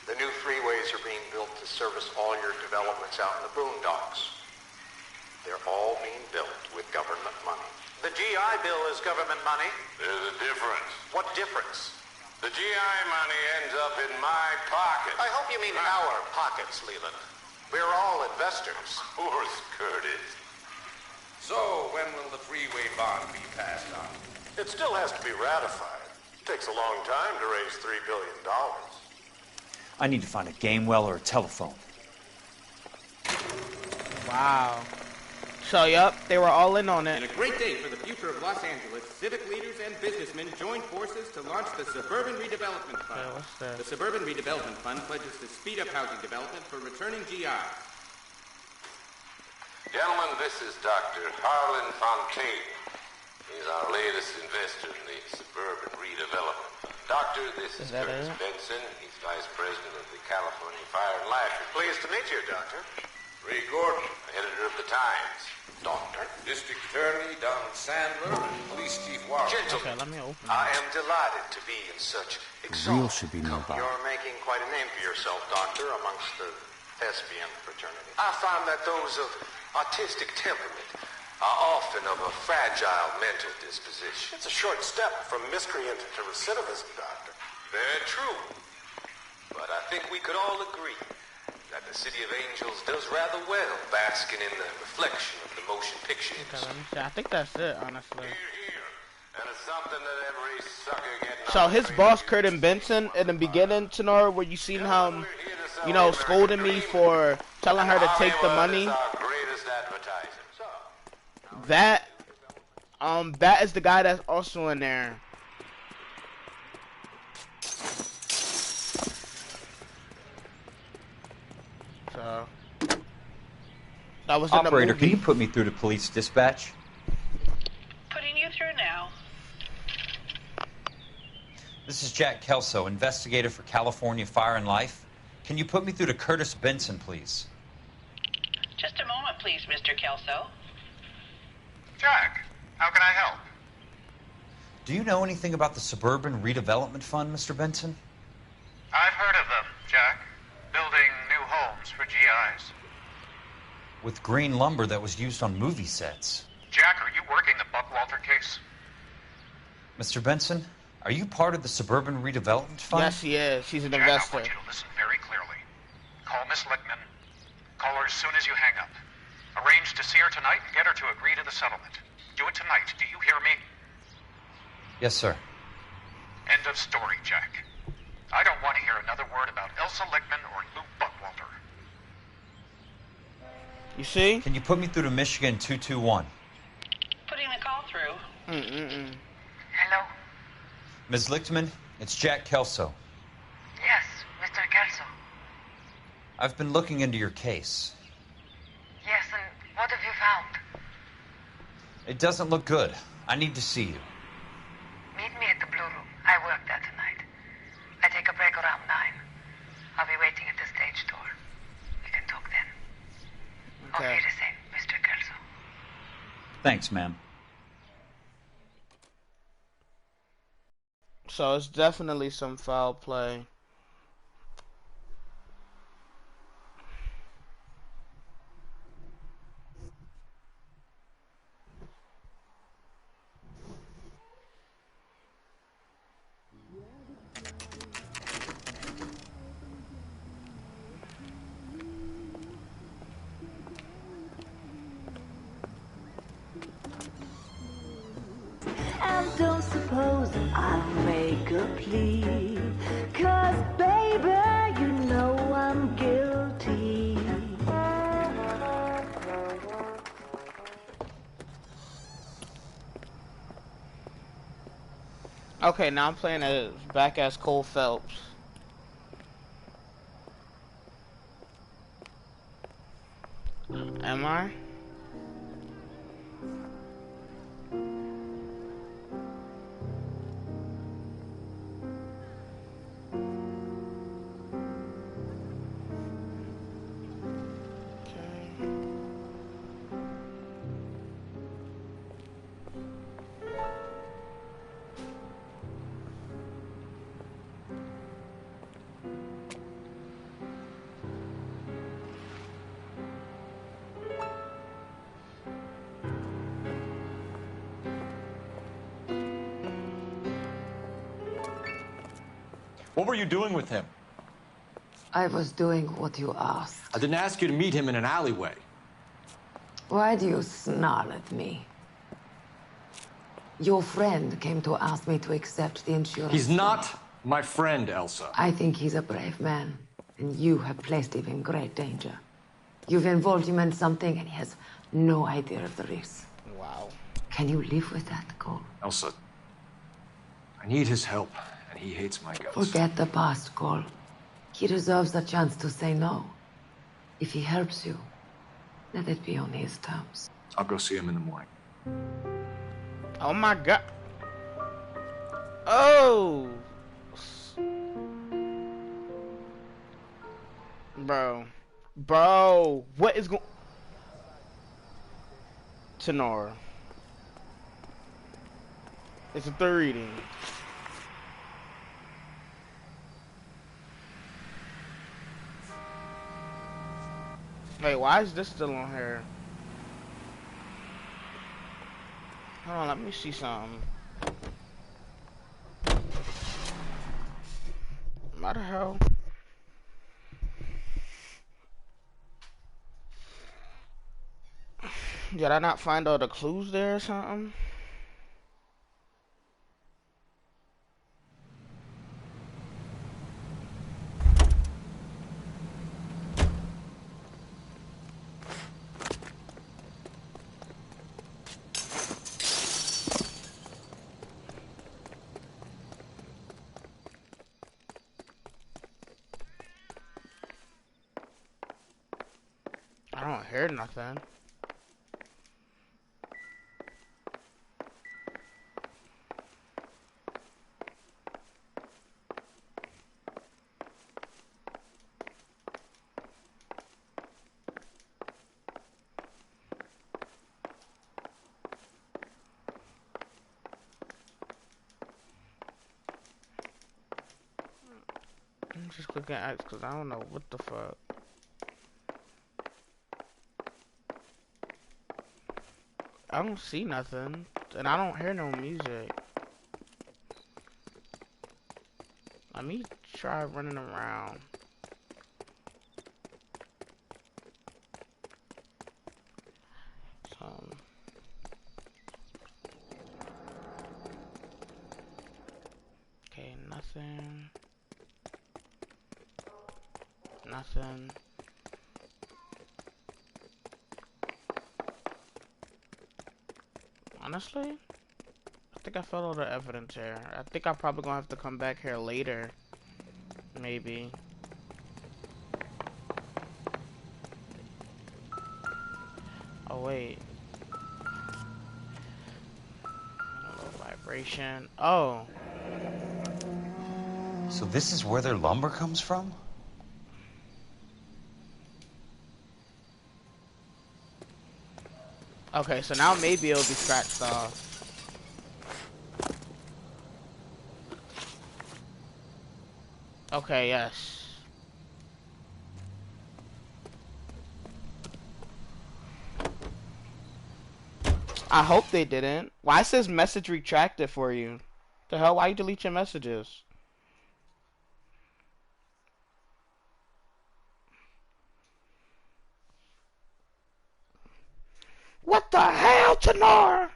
The new freeways are being built to service all your developments out in the boondocks. They're all being built with government money. The GI Bill is government money. There's a difference. What difference? The GI money ends up in my pocket. I hope you mean our pockets, Leland. We're all investors. Of course, Curtis. So, when will the freeway bond be passed on? It still has to be ratified. It takes a long time to raise $3 billion. I need to find a game well or a telephone. Wow. So, yep, they were all in on it. In a great day for the future of Los Angeles, civic leaders and businessmen joined forces to launch the Suburban Redevelopment Fund. Okay, what's that? The Suburban Redevelopment Fund pledges to speed up housing development for returning GI. Gentlemen, this is Dr. Harlan Fontaine. He's our latest investor in the Suburban Redevelopment Fund. Doctor, this is Curtis Benson. He's Vice President of the California Fire and Life. Pleased to meet you, Doctor. Ray Gordon, editor of the Times. Doctor. District Attorney Donald Sandler and Police Chief Warren. Gentlemen, Okay, let me open I am delighted to be in such Real should be nearby. You're making quite a name for yourself, Doctor, amongst the thespian fraternity. I find that those of artistic temperament are often of a fragile mental disposition. It's a short step from miscreant to recidivism, Doctor. Very true. But I think we could all agree that the City of Angels does rather well basking in the reflection of the motion picture Okay, industry. let me see. I think that's it, honestly. And it's something that every sucker getting So his boss, Curtin Benson, in the beginning, Tenor, where you seen him, you know, scolding me for telling her to take the money. That is the guy that's also in there. So that was in the Operator, movie. can you put me through to police dispatch? Putting you through now. This is Jack Kelso, investigator for California Fire and Life. Can you put me through to Curtis Benson, please? Just a moment, please, Mr. Kelso. Jack, how can I help? Do you know anything about the Suburban Redevelopment Fund, Mr. Benson? I've heard of them, Jack. Building new homes for GIs. With green lumber that was used on movie sets. Jack, are you working the Buckwalter case? Mr. Benson, are you part of the Suburban Redevelopment Fund? Yes, he is. She's an Jack, investor. I want you to listen very clearly. Call Miss Lickman. Call her as soon as you hang up. Arrange to see her tonight and get her to agree to the settlement. Do it tonight. Do you hear me? Yes, sir. End of story, Jack. I don't want to hear another word about Elsa Lickman or Lou Buckwalter. You see? Can you put me through to Michigan 221? Putting the call through. Hello? Ms. Lichtman, it's Jack Kelso. Yes, Mr. Kelso. I've been looking into your case. Yes, and what have you found? It doesn't look good. I need to see you. Meet me at the Blue Room. I work there tonight. I take a break around 9. I'll be waiting at the stage door. We can talk then. Okay. Auf Wiedersehen, Mr. Kelso. Thanks, ma'am. So it's definitely some foul play. And don't suppose I'll make a plea, 'cause baby, you know I'm guilty. Okay, now I'm playing as back as Cole Phelps. Am I? What were you doing with him? I was doing what you asked. I didn't ask you to meet him in an alleyway. Why do you snarl at me? Your friend came to ask me to accept the insurance. He's not my friend, Elsa. I think he's a brave man, and you have placed him in great danger. You've involved him in something, and he has no idea of the risk. Wow. Can you live with that, Cole? Elsa, I need his help, and he hates my guts. Forget the past, Cole. He deserves a chance to say no. If he helps you, let it be on his terms. I'll go see him in the morning. Oh my god. Oh. Bro, what is going? Tenor. It's a third reading. Wait, why is this still on here? Hold on, let me see something. What the hell? Did I not find all the clues there or something? I don't hear nothing. cooking ice because I don't know what the fuck. I don't see nothing, and I don't hear no music. Let me try running around. Okay, nothing. Nothing. Honestly, I think I found all the evidence here. I think I'm probably gonna have to come back here later. Maybe. Oh wait. A little vibration. Oh. So this is where their lumber comes from? Okay, so now maybe it'll be scratched off. Okay, yes. I hope they didn't. Why says message retracted for you? The hell? Why you delete your messages? What the hell, Tenor?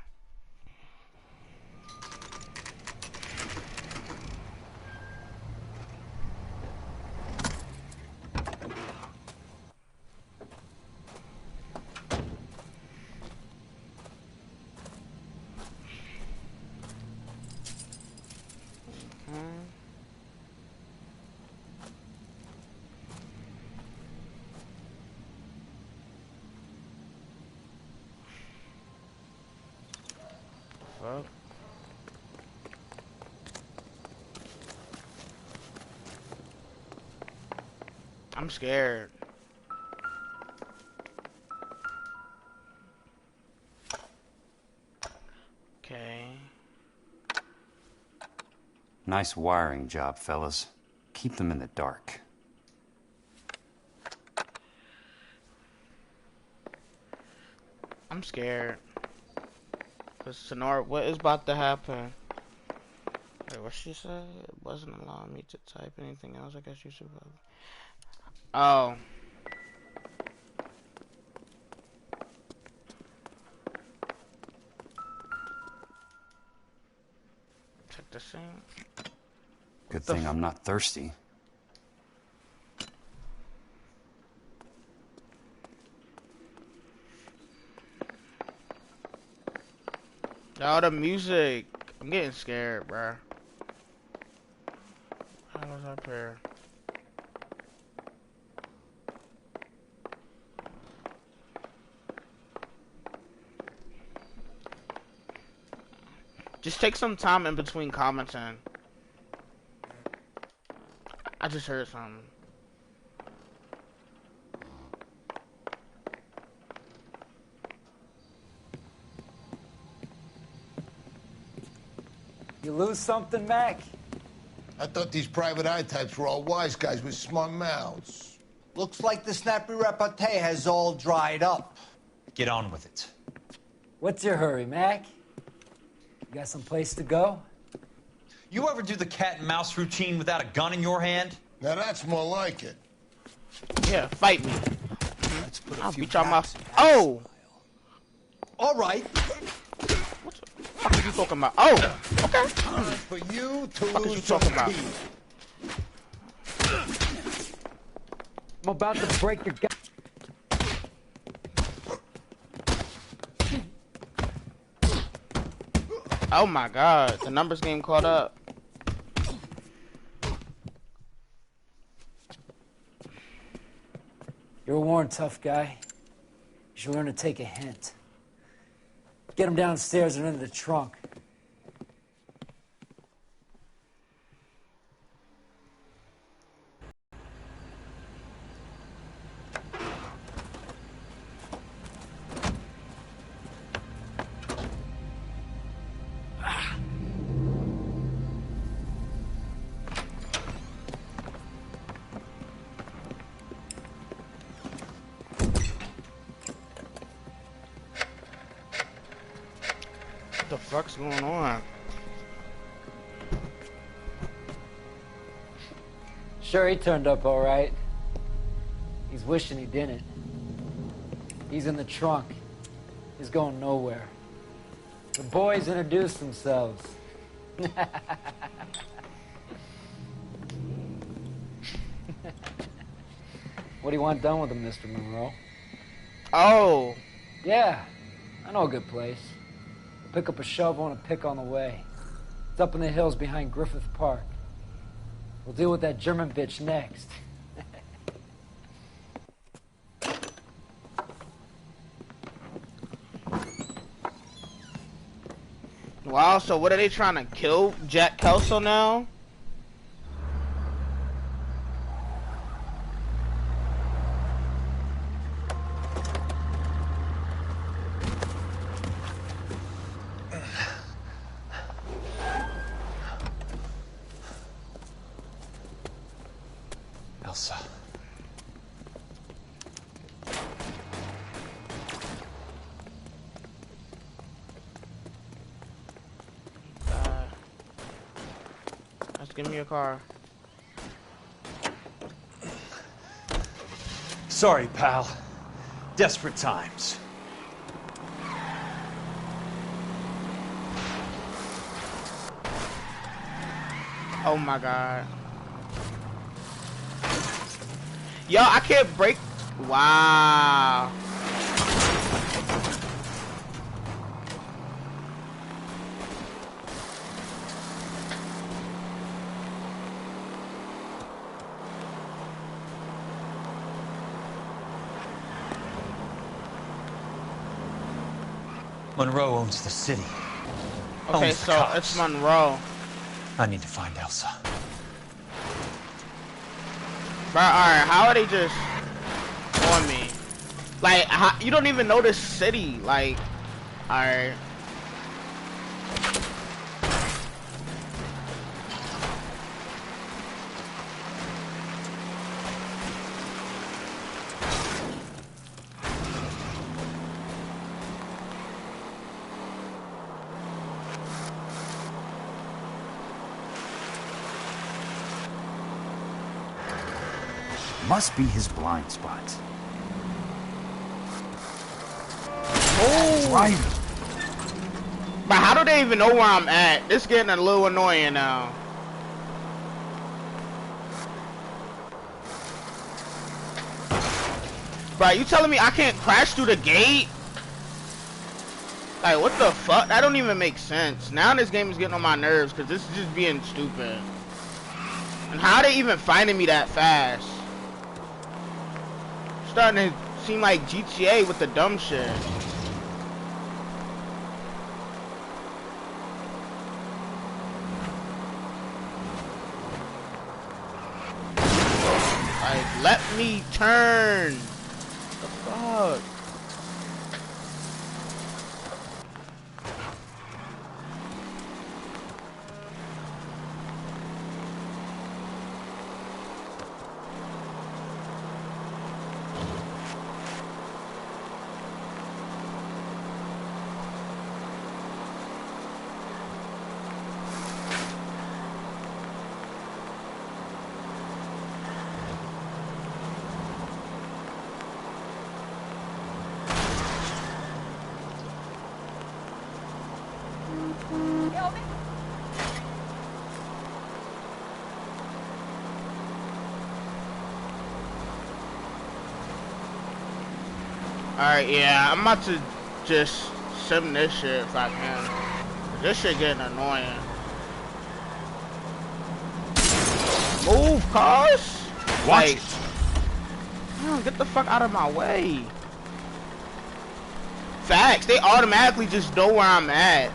Fuck. I'm scared. Okay. Nice wiring job, fellas. Keep them in the dark. I'm scared. Cause Sonora, what is about to happen? Wait, what she said? It wasn't allowing me to type anything else. I guess you should. Oh. Check the sink. Good thing I'm not thirsty. Yo, the music. I'm getting scared, bruh. How was up here? Just take some time in between commenting. I just heard something. You lose something, Mac? I thought these private eye types were all wise guys with smart mouths. Looks like the snappy repartee has all dried up. Get on with it. What's your hurry, Mac? You got some place to go? You ever do the cat and mouse routine without a gun in your hand? Now that's more like it. Yeah, fight me. Let's put a I'll few beat your mouth. caps Oh! All right. What the fuck are you talking about? Oh! Okay. For you to What are you lose talking about? teeth. I'm about to break your gut. Oh my god, the numbers game caught up. You're a worn, tough guy. You should learn to take a hint. Get him downstairs and into the trunk. the fuck's going on? Sure, he turned up all right. He's wishing he didn't. He's in the trunk. He's going nowhere. The boys introduced themselves. What do you want done with him, Mr. Monroe? Oh. Yeah, I know a good place. Pick up a shovel and a pick on the way. It's up in the hills behind Griffith Park. We'll deal with that German bitch next. Wow, so what are they trying to kill Jack Kelso now? Elsa. Let's give me a car. Sorry, pal. Desperate times. Oh my god. Yo, I can't break. Wow. Monroe owns the city. Okay, Owns the so cops. it's Monroe. I need to find Elsa. Bro, alright, how are they just on me? Like, how, you don't even know this city. Like, alright. Must be his blind spot. Oh! Right. But how do they even know where I'm at? This getting a little annoying now. Bro, you telling me I can't crash through the gate? Like, what the fuck? That don't even make sense. Now this game is getting on my nerves because this is just being stupid. And how are they even finding me that fast? Starting to seem like GTA with the dumb shit. Like, let me turn. What the fuck? Alright, yeah, I'm about to just sim this shit if I can. This shit getting annoying. Move, cars! Watch Like, get the fuck out of my way. Facts, they automatically just know where I'm at.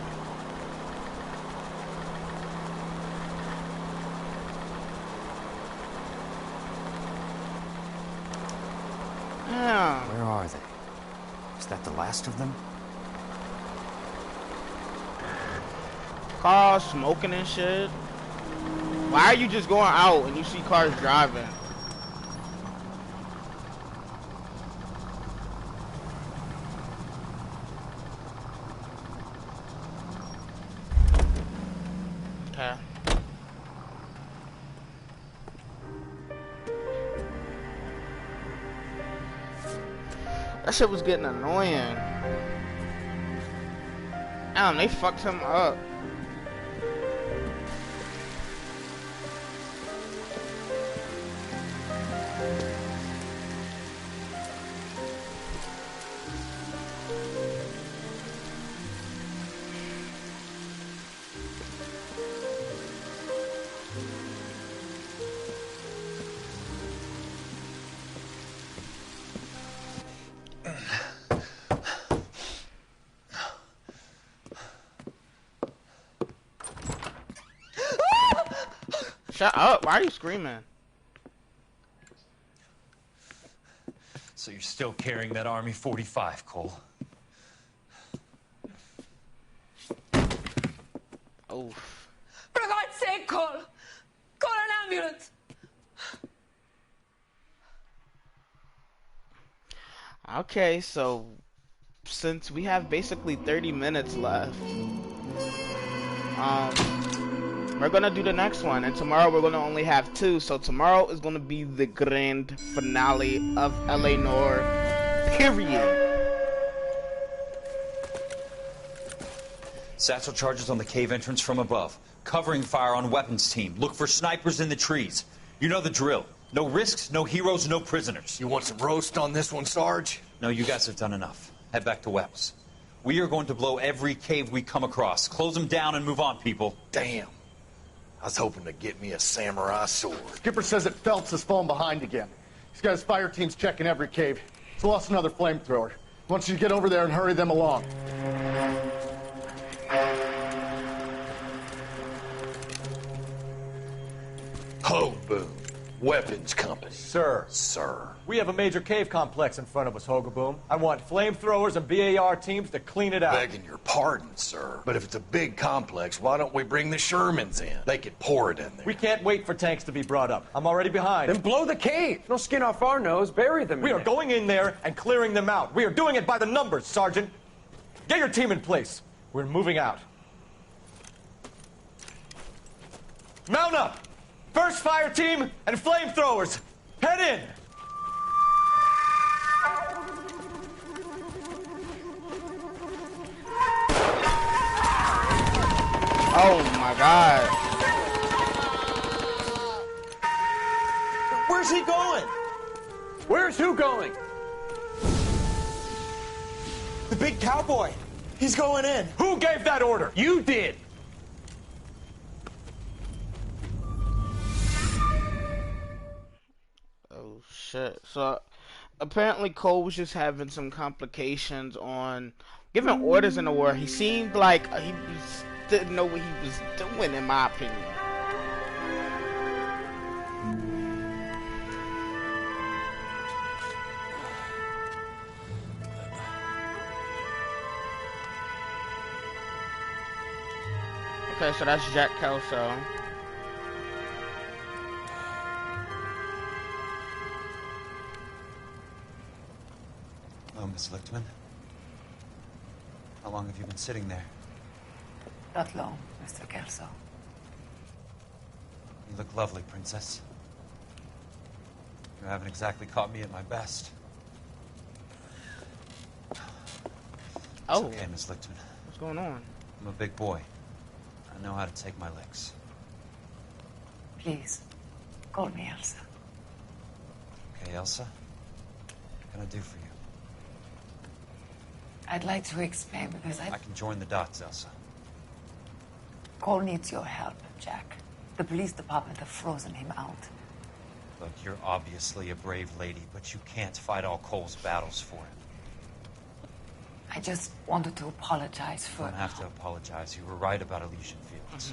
Yeah. Where are they? Is that the last of them? Cars smoking and shit. Why are you just going out and you see cars driving? Okay. That shit was getting annoying. Damn, they fucked him up. Shut up, why are you screaming? So you're still carrying that Army 45, Cole? Oh. For God's sake, Cole! Call an ambulance! Okay, so since we have basically 30 minutes left, we're gonna do the next one, and tomorrow we're gonna only have 2. So tomorrow is gonna be the grand finale of L.A. Noire. Period. Satchel charges on the cave entrance from above. Covering fire on weapons team. Look for snipers in the trees. You know the drill. No risks, no heroes, no prisoners. You want some roast on this one, Sarge? No, you guys have done enough. Head back to Webb's. We are going to blow every cave we come across. Close them down and move on, people. Damn. I was hoping to get me a samurai sword. Skipper says that Phelps has fallen behind again. He's got his fire teams checking every cave. He's lost another flamethrower. He wants you to get over there and hurry them along. Ho, boom. Weapons company. Sir. Sir. We have a major cave complex in front of us, Hogaboom. I want flamethrowers and BAR teams to clean it out. Begging your pardon, sir. But if it's a big complex, why don't we bring the Shermans in? They could pour it in there. We can't wait for tanks to be brought up. I'm already behind. Then blow the cave. No skin off our nose. Bury them. We are going in there and clearing them out. We are doing it by the numbers, Sergeant. Get your team in place. We're moving out. Mount up! First fire team and flamethrowers. Head in! Oh my God. Where's he going? Where's who going? The big cowboy. He's going in. Who gave that order? You did. Oh shit. So apparently Cole was just having some complications on giving orders in the war. He seemed like he didn't know what he was doing, in my opinion. Okay, so that's Jack Kelso. Hello, Miss Lichtman. How long have you been sitting there? Not long, Mr. Kelso. You look lovely, Princess. You haven't exactly caught me at my best. Oh. It's okay, Miss Lichtman. What's going on? I'm a big boy. I know how to take my licks. Please, call me Elsa. Okay, Elsa? What can I do for you? I'd like to explain because I can join the dots, Elsa. Cole needs your help, Jack. The police department have frozen him out. Look, you're obviously a brave lady, but you can't fight all Cole's battles for him. I just wanted to apologize for... You don't have to apologize. You were right about Elysian Fields.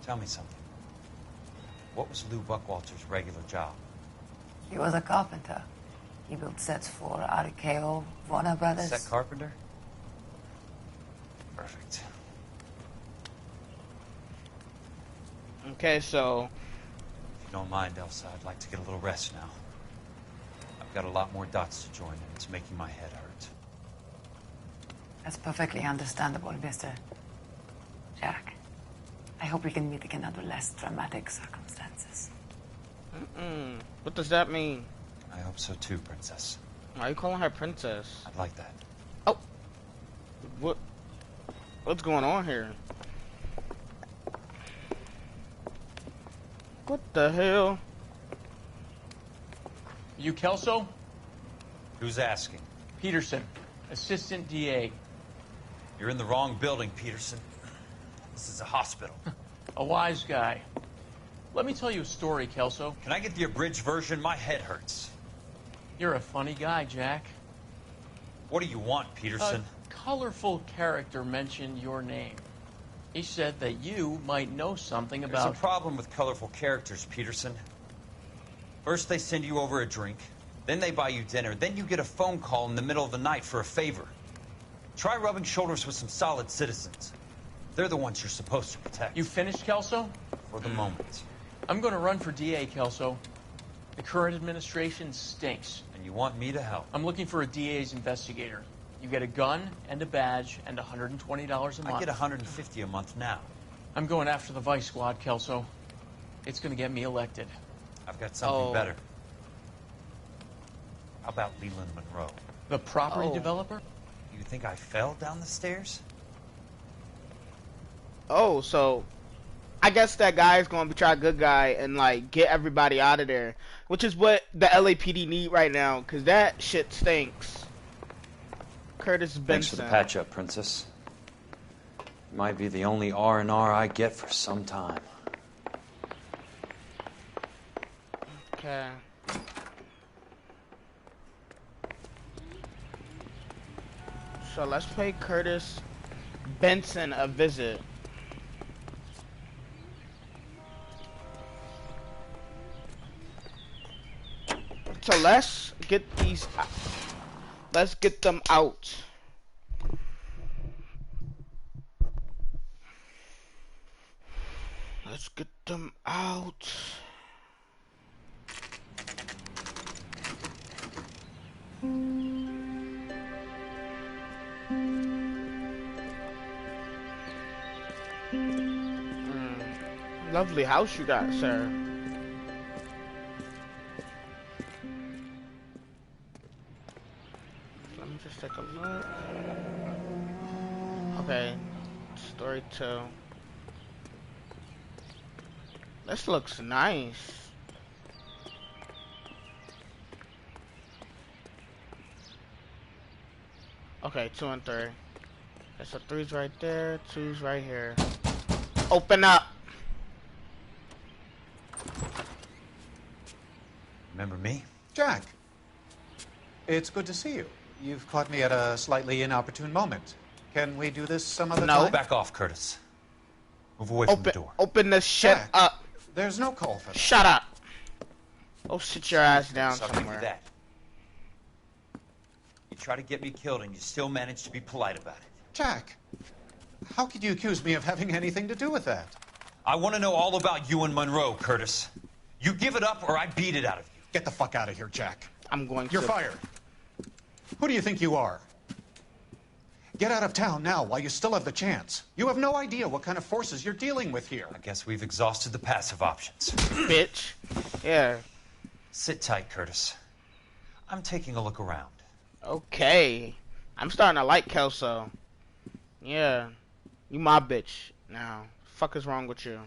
Tell me something. What was Lou Buckwalter's regular job? He was a carpenter. He built sets for RKO, Warner Brothers. Set carpenter? Perfect. Okay, so... If you don't mind, Elsa, I'd like to get a little rest now. I've got a lot more dots to join, and it's making my head hurt. That's perfectly understandable, mister. I hope we can meet again under less dramatic circumstances. What does that mean? I hope so too, Princess. Why are you calling her princess? I'd like that. Oh. What's going on here? What the hell? You Kelso? Who's asking? Peterson, assistant DA. You're in the wrong building, Peterson. This is a hospital. A wise guy. Let me tell you a story, Kelso. Can I get the abridged version? My head hurts. You're a funny guy, Jack. What do you want, Peterson? A colorful character mentioned your name. He said that you might know something about... There's a problem with colorful characters, Peterson. First they send you over a drink, then they buy you dinner, then you get a phone call in the middle of the night for a favor. Try rubbing shoulders with some solid citizens. They're the ones you're supposed to protect. You finished, Kelso? For the moment. I'm going to run for DA, Kelso. The current administration stinks. And you want me to help? I'm looking for a DA's investigator. You get a gun and a badge and $120 a month. I get $150 a month now. I'm going after the Vice Squad, Kelso. It's going to get me elected. I've got something better. How about Leland Monroe? The property developer? You think I fell down the stairs? Oh, so I guess that guy is going to try good guy and like get everybody out of there, which is what the LAPD need right now, because that shit stinks. Curtis Benson. Thanks for the patch-up, Princess. Might be the only R&R I get for some time. Okay. So let's pay Curtis Benson a visit. So let's get these. Let's get them out. Let's get them out. Lovely house you got, sir. Let me just take a look. Okay, story 2. This looks nice. Okay, 2 and 3. Okay, so 3's right there, 2's right here. Open up! Remember me? Jack, it's good to see you. You've caught me at a slightly inopportune moment. Can we do this some other time? Back off, Curtis. Move away from the door. Open this shit up. There's no call for that. Shut up. Oh, sit your ass down Something somewhere. to that. You try to get me killed and you still manage to be polite about it. Jack, how could you accuse me of having anything to do with that? I want to know all about you and Monroe, Curtis. You give it up or I beat it out of you. Get the fuck out of here, Jack. I'm going to. You're fired. Who do you think you are? Get out of town now while you still have the chance. You have no idea what kind of forces you're dealing with here. I guess we've exhausted the passive options. Bitch. Yeah. Sit tight, Curtis. I'm taking a look around. Okay. I'm starting to like Kelso. Yeah. You my bitch now. Fuck is wrong with you?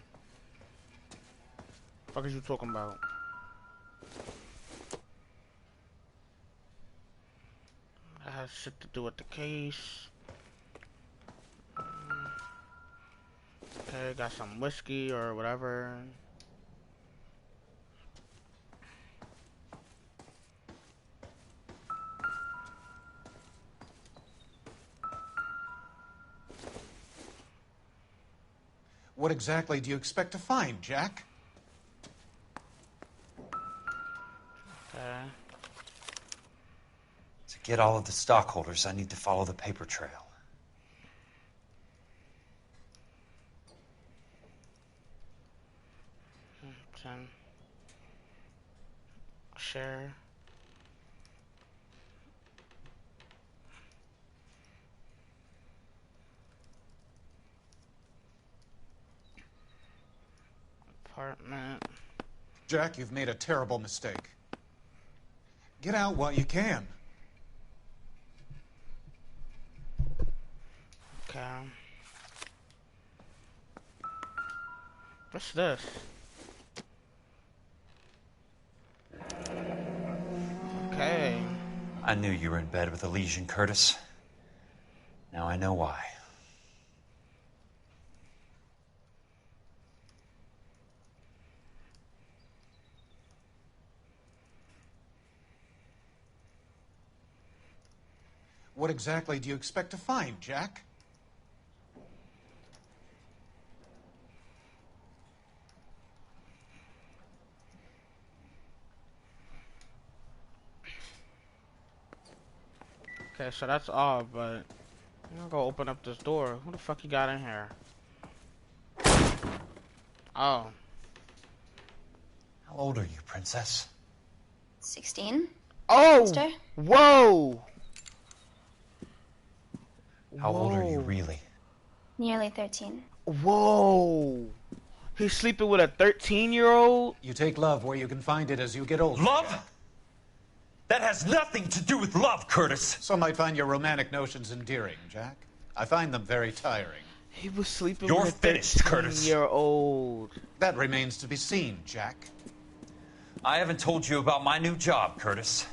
Fuck is you talking about? That has shit to do with the case. Okay, got some whiskey or whatever. What exactly do you expect to find, Jack? Okay. To get all of the stockholders, I need to follow the paper trail. Share. apartment. Jack, you've made a terrible mistake. Get out while you can. Okay. What's this? Okay. I knew you were in bed with Elysian, Curtis. Now I know why. What exactly do you expect to find, Jack? Okay, so that's all, but I'm gonna go open up this door. Who the fuck you got in here? Oh. How old are you, princess? 16. Oh! Mister? Whoa! How old are you really? Nearly 13. Whoa! He's sleeping with a 13-year-old? You take love where you can find it as you get older. Love? That has nothing to do with love, Curtis. Some might find your romantic notions endearing, Jack. I find them very tiring. He was sleeping You're with a finished, Curtis. 13-year-old. That remains to be seen, Jack. I haven't told you about my new job, Curtis.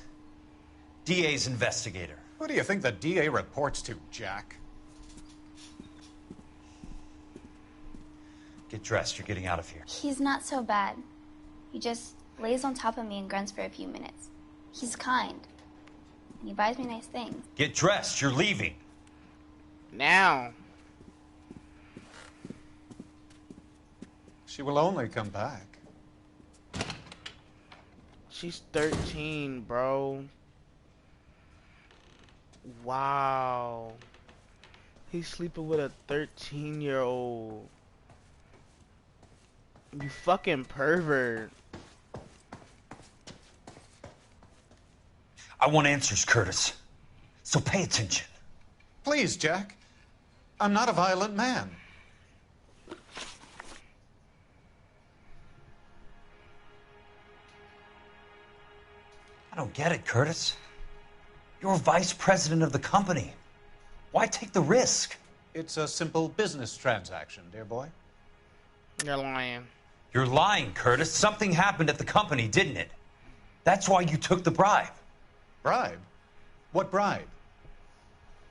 DA's investigator. Who do you think the DA reports to, Jack? Get dressed, you're getting out of here. He's not so bad. He just lays on top of me and grunts for a few minutes. He's kind. And he buys me nice things. Get dressed, you're leaving. Now. She will only come back. She's 13, bro. Wow. He's sleeping with a 13-year-old. You fucking pervert. I want answers, Curtis. So pay attention. Please, Jack. I'm not a violent man. I don't get it, Curtis. You're vice president of the company. Why take the risk? It's a simple business transaction, dear boy. You're lying. You're lying, Curtis. Something happened at the company, didn't it? That's why you took the bribe. Bribe? What bribe?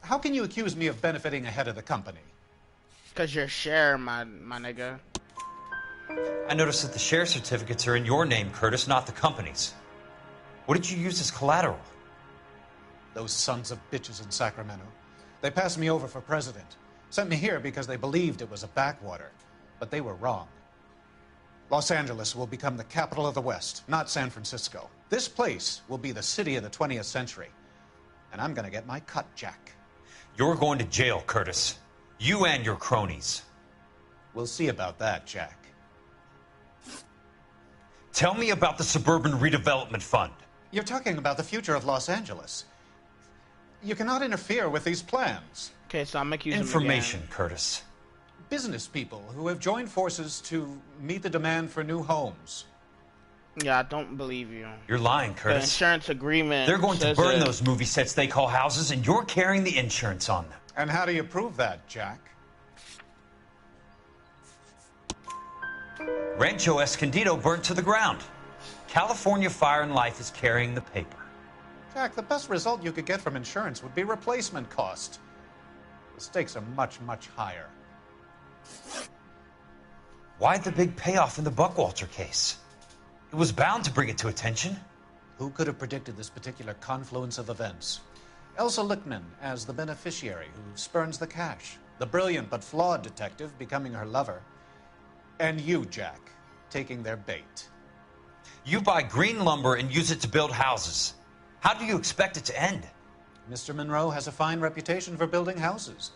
How can you accuse me of benefiting ahead of the company? Because you're share, my nigga. I noticed that the share certificates are in your name, Curtis, not the company's. What did you use as collateral? Those sons of bitches in Sacramento. They passed me over for president. Sent me here because they believed it was a backwater. But they were wrong. Los Angeles will become the capital of the West, not San Francisco. This place will be the city of the 20th century. And I'm gonna get my cut, Jack. You're going to jail, Curtis. You and your cronies. We'll see about that, Jack. Tell me about the Suburban Redevelopment Fund. You're talking about the future of Los Angeles. You cannot interfere with these plans. Okay, so I'm accusing Information, Curtis. Business people who have joined forces to meet the demand for new homes. Yeah, I don't believe you. You're lying, The Curtis. insurance agreement. They're going to says burn it. those movie sets they call houses, and you're carrying the insurance on them. And how do you prove that, Jack? Rancho Escondido burnt to the ground. California Fire and Life is carrying the paper. Jack, the best result you could get from insurance would be replacement cost. The stakes are much, much higher. Why the big payoff in the Buckwalter case? It was bound to bring it to attention. Who could have predicted this particular confluence of events? Elsa Lichtman as the beneficiary who spurns the cash. The brilliant but flawed detective becoming her lover. And you, Jack, taking their bait. You buy green lumber and use it to build houses. How do you expect it to end? Mr. Monroe has a fine reputation for building houses.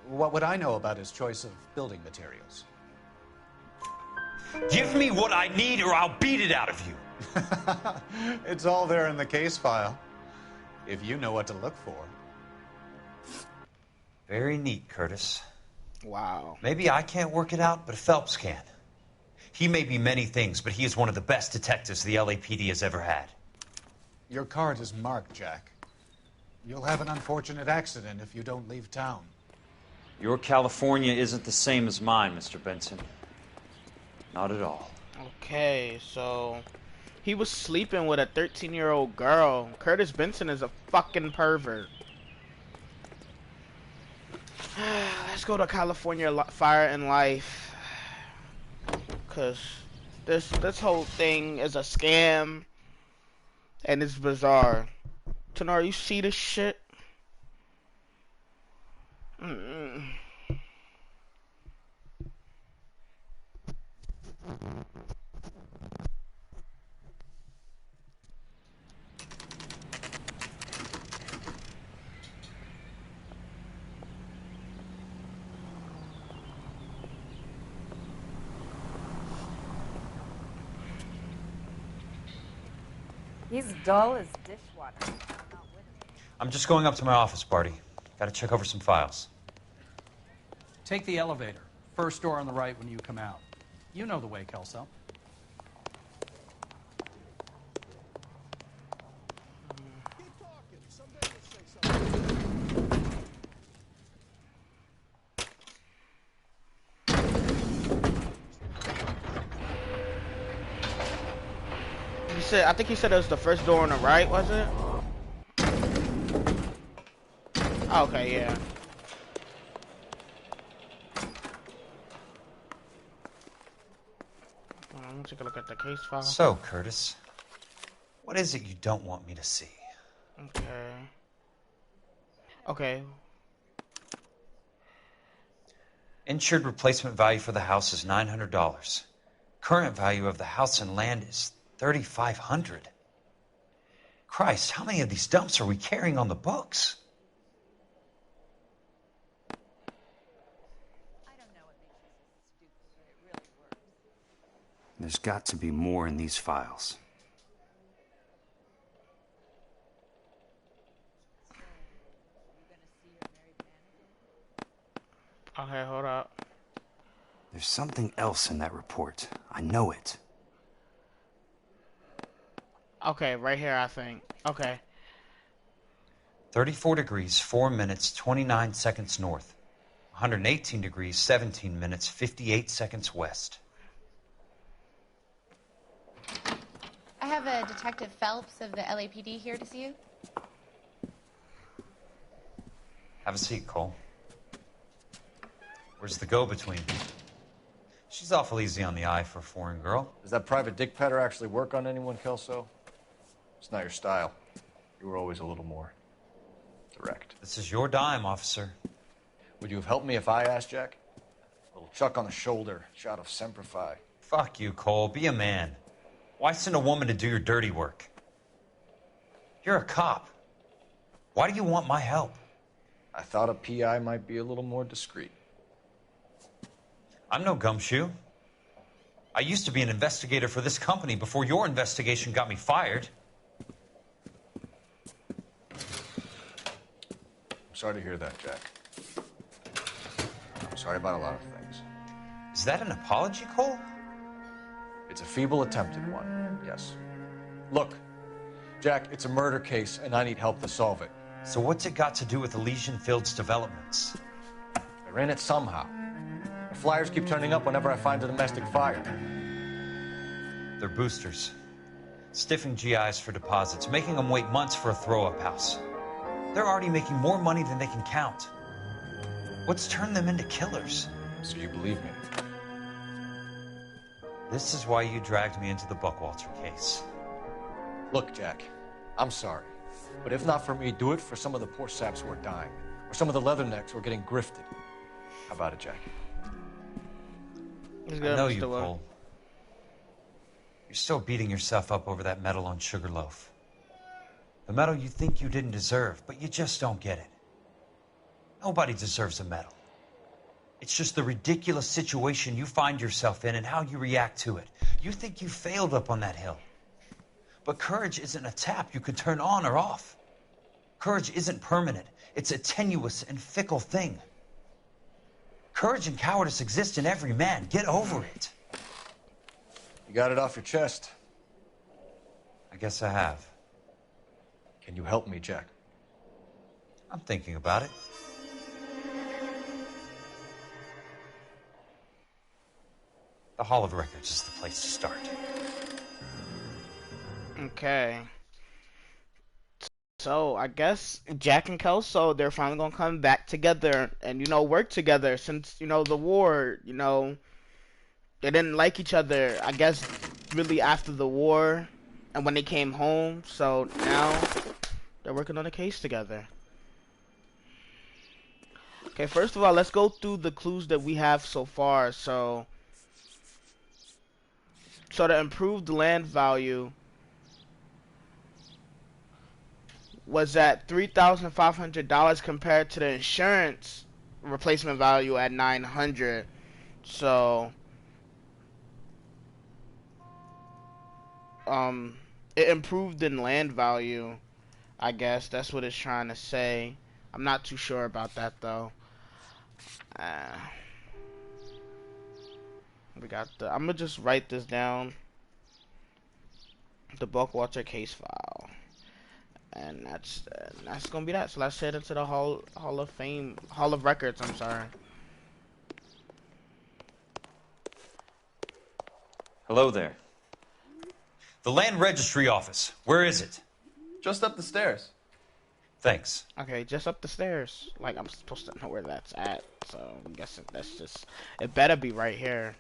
What would I know about his choice of building materials? Give me what I need or I'll beat it out of you. It's all there in the case file, if you know what to look for. Very neat, Curtis. Wow. Maybe I can't work it out, but Phelps can. He may be many things, but he is one of the best detectives the LAPD has ever had. Your card is marked, Jack. You'll have an unfortunate accident if you don't leave town. Your California isn't the same as mine, Mr. Benson. Not at all. Okay, so he was sleeping with a 13-year-old girl. Curtis Benson is a fucking pervert. Let's go to California Fire and Life. Cause this whole thing is a scam and it's bizarre. Tenor, you see this shit? He's dull as dishwater. I'm just going up to my office, Barty. Gotta check over some files. Take the elevator. First door on the right when you come out. You know the way, Kelso. I think he said it was the first door on the right, was it? Okay, yeah. Let me take a look at the case file. So, Curtis, what is it you don't want me to see? Okay. Okay. Insured replacement value for the house is $900. Current value of the house and land is $3,500. Christ, how many of these dumps are we carrying on the books? There's got to be more in these files. Okay, hold up. There's something else in that report. I know it. Okay, right here, I think. Okay. 34 degrees, 4 minutes, 29 seconds north. 118 degrees, 17 minutes, 58 seconds west. I have a Detective Phelps of the LAPD here to see you. Have a seat, Cole. Where's the go-between? She's awful easy on the eye for a foreign girl. Does that private dick petter actually work on anyone, Kelso? It's not your style. You were always a little more direct. This is your dime, officer. Would you have helped me if I asked, Jack? A little chuck on the shoulder, shot of Semper Fi. Fuck you, Cole. Be a man. Why send a woman to do your dirty work? You're a cop. Why do you want my help? I thought a PI might be a little more discreet. I'm no gumshoe. I used to be an investigator for this company before your investigation got me fired. I'm sorry to hear that, Jack. I'm sorry about a lot of things. Is that an apology, Cole? It's a feeble attempted one, yes. Look, Jack, it's a murder case, and I need help to solve it. So what's it got to do with Elysian Fields developments? They're in it somehow. The flyers keep turning up whenever I find a domestic fire. They're boosters. Stiffing GIs for deposits, making them wait months for a throw-up house. They're already making more money than they can count. What's turned them into killers? So you believe me? This is why you dragged me into the Buckwalter case. Look, Jack, I'm sorry. But if not for me, do it for some of the poor saps who are dying. Or some of the leathernecks who are getting grifted. How about it, Jack? I know you, Cole. You're still beating yourself up over that medal on Sugarloaf. The medal you think you didn't deserve, but you just don't get it. Nobody deserves a medal. It's just the ridiculous situation you find yourself in and how you react to it. You think you failed up on that hill. But courage isn't a tap you can turn on or off. Courage isn't permanent. It's a tenuous and fickle thing. Courage and cowardice exist in every man. Get over it. You got it off your chest. I guess I have. Can you help me, Jack? I'm thinking about it. The Hall of Records is the place to start. Okay. So I guess Jack and Kelso, they're finally gonna come back together and work together since the war. They didn't like each other. I guess really after the war and when they came home. So now they're working on a case together. Okay, first of all, let's go through the clues that we have so far. So the improved land value was at $3,500 compared to the insurance replacement value at $900. So it improved in land value. I guess that's what it's trying to say. I'm not too sure about that though. We got the. I'm gonna just write this down. The Buckwalter case file, and that's gonna be that. So let's head into the Hall of Fame, Hall of Records. I'm sorry. Hello there. The Land Registry Office. Where is it? Just up the stairs. Thanks. Okay, just up the stairs. Like, I'm supposed to know where that's at, so I'm guessing that's just... It better be right here.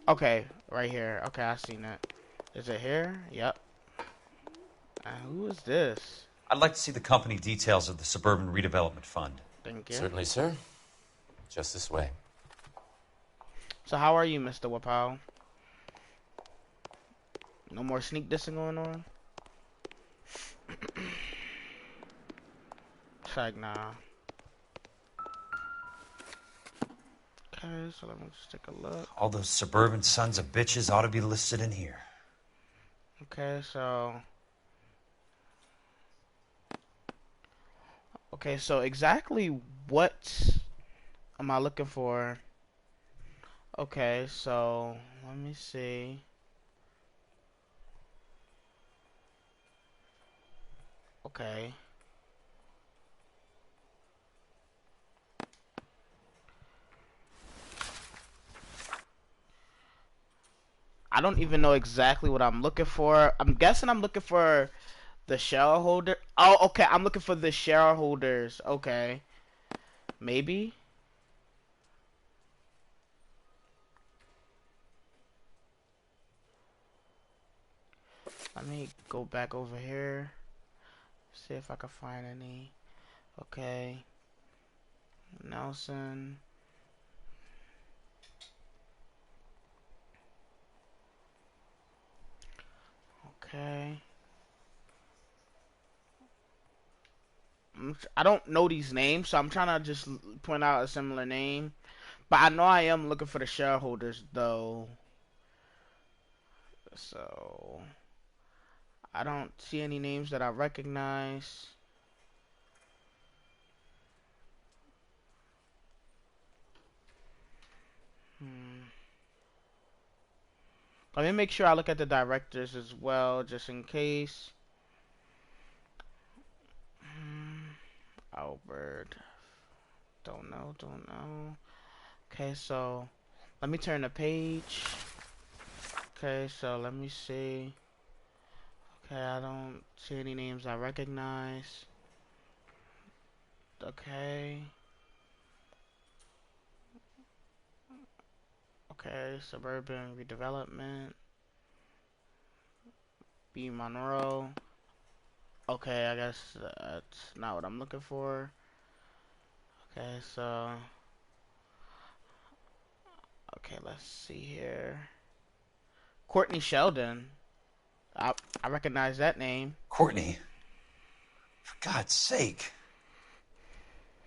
Okay, right here. Okay, I seen it. Is it here? Yep. Who is this? I'd like to see the company details of the Suburban Redevelopment Fund. Thank you. Certainly, sir. Just this way. So how are you, Mr. Wapow? No more sneak dissing going on? Check now. Okay, so let me just take a look. All those suburban sons of bitches ought to be listed in here. Okay, so... Okay, so exactly what am I looking for? Okay, so let me see. Okay. I don't even know exactly what I'm looking for. I'm guessing I'm looking for the shareholder. Oh, okay. I'm looking for the shareholders. Okay. Maybe. Let me go back over here. See if I can find any. Okay. Nelson. Okay. I don't know these names, so I'm trying to just point out a similar name. But I know I am looking for the shareholders, though. So I don't see any names that I recognize. Let me make sure I look at the directors as well, just in case. Albert. Don't know. Okay, so let me turn the page. Okay, so let me see. Okay, I don't see any names I recognize. Okay. Okay, Suburban Redevelopment. B. Monroe. Okay, I guess that's not what I'm looking for. Okay, so... Okay, let's see here. Courtney Sheldon. I recognize that name. Courtney? For God's sake.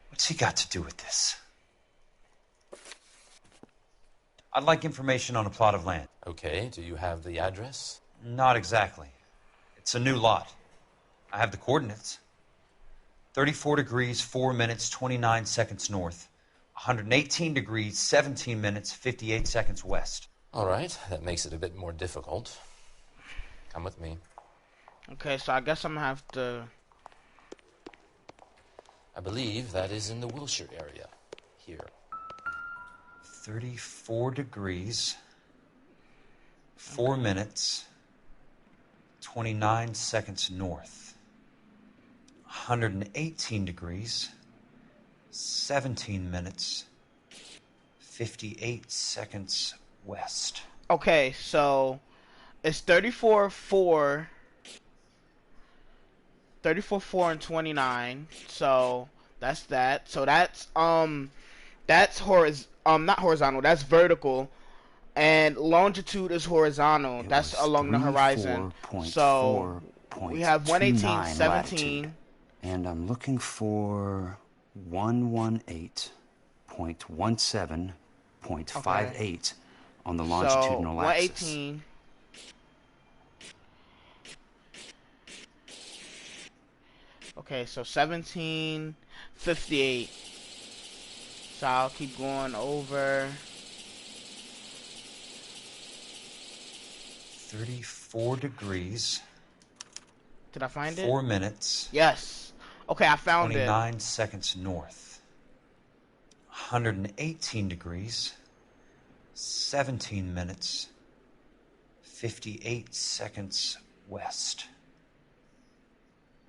What's he got to do with this? I'd like information on a plot of land. Okay, do you have the address? Not exactly. It's a new lot. I have the coordinates. 34 degrees, 4 minutes, 29 seconds north. 118 degrees, 17 minutes, 58 seconds west. All right, that makes it a bit more difficult. Come with me. Okay, so I guess I'm gonna have to... I believe that is in the Wilshire area. Here. 34 degrees, 4 minutes, 29 seconds north. 118 degrees, 17 minutes, 58 seconds west. Okay, so it's 34, 4, and 29. So that's that. So that's not horizontal. That's vertical, and longitude is horizontal. That's along the horizon. So we have 118, 17. Latitude. And I'm looking for 118.17.58 on the longitudinal so, axis. 118. Okay, so 1758. So I'll keep going over. 34 degrees. Did I find it? 4 minutes. Yes. Okay, I found 29 seconds north. 118 degrees. 17 minutes. 58 seconds west.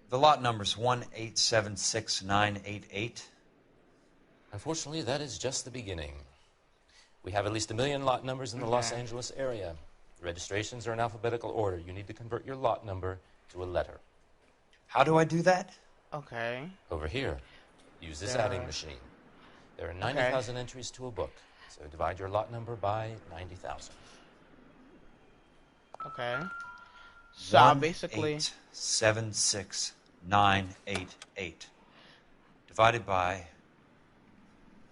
The lot number's 1876988. Unfortunately, that is just the beginning. We have at least 1 million lot numbers in the Los Angeles area. The registrations are in alphabetical order. You need to convert your lot number to a letter. How do I do that? Okay. Over here. Use this adding machine. There are 90,000 entries to a book. So divide your lot number by 90,000. Okay. So basically 1876988 divided by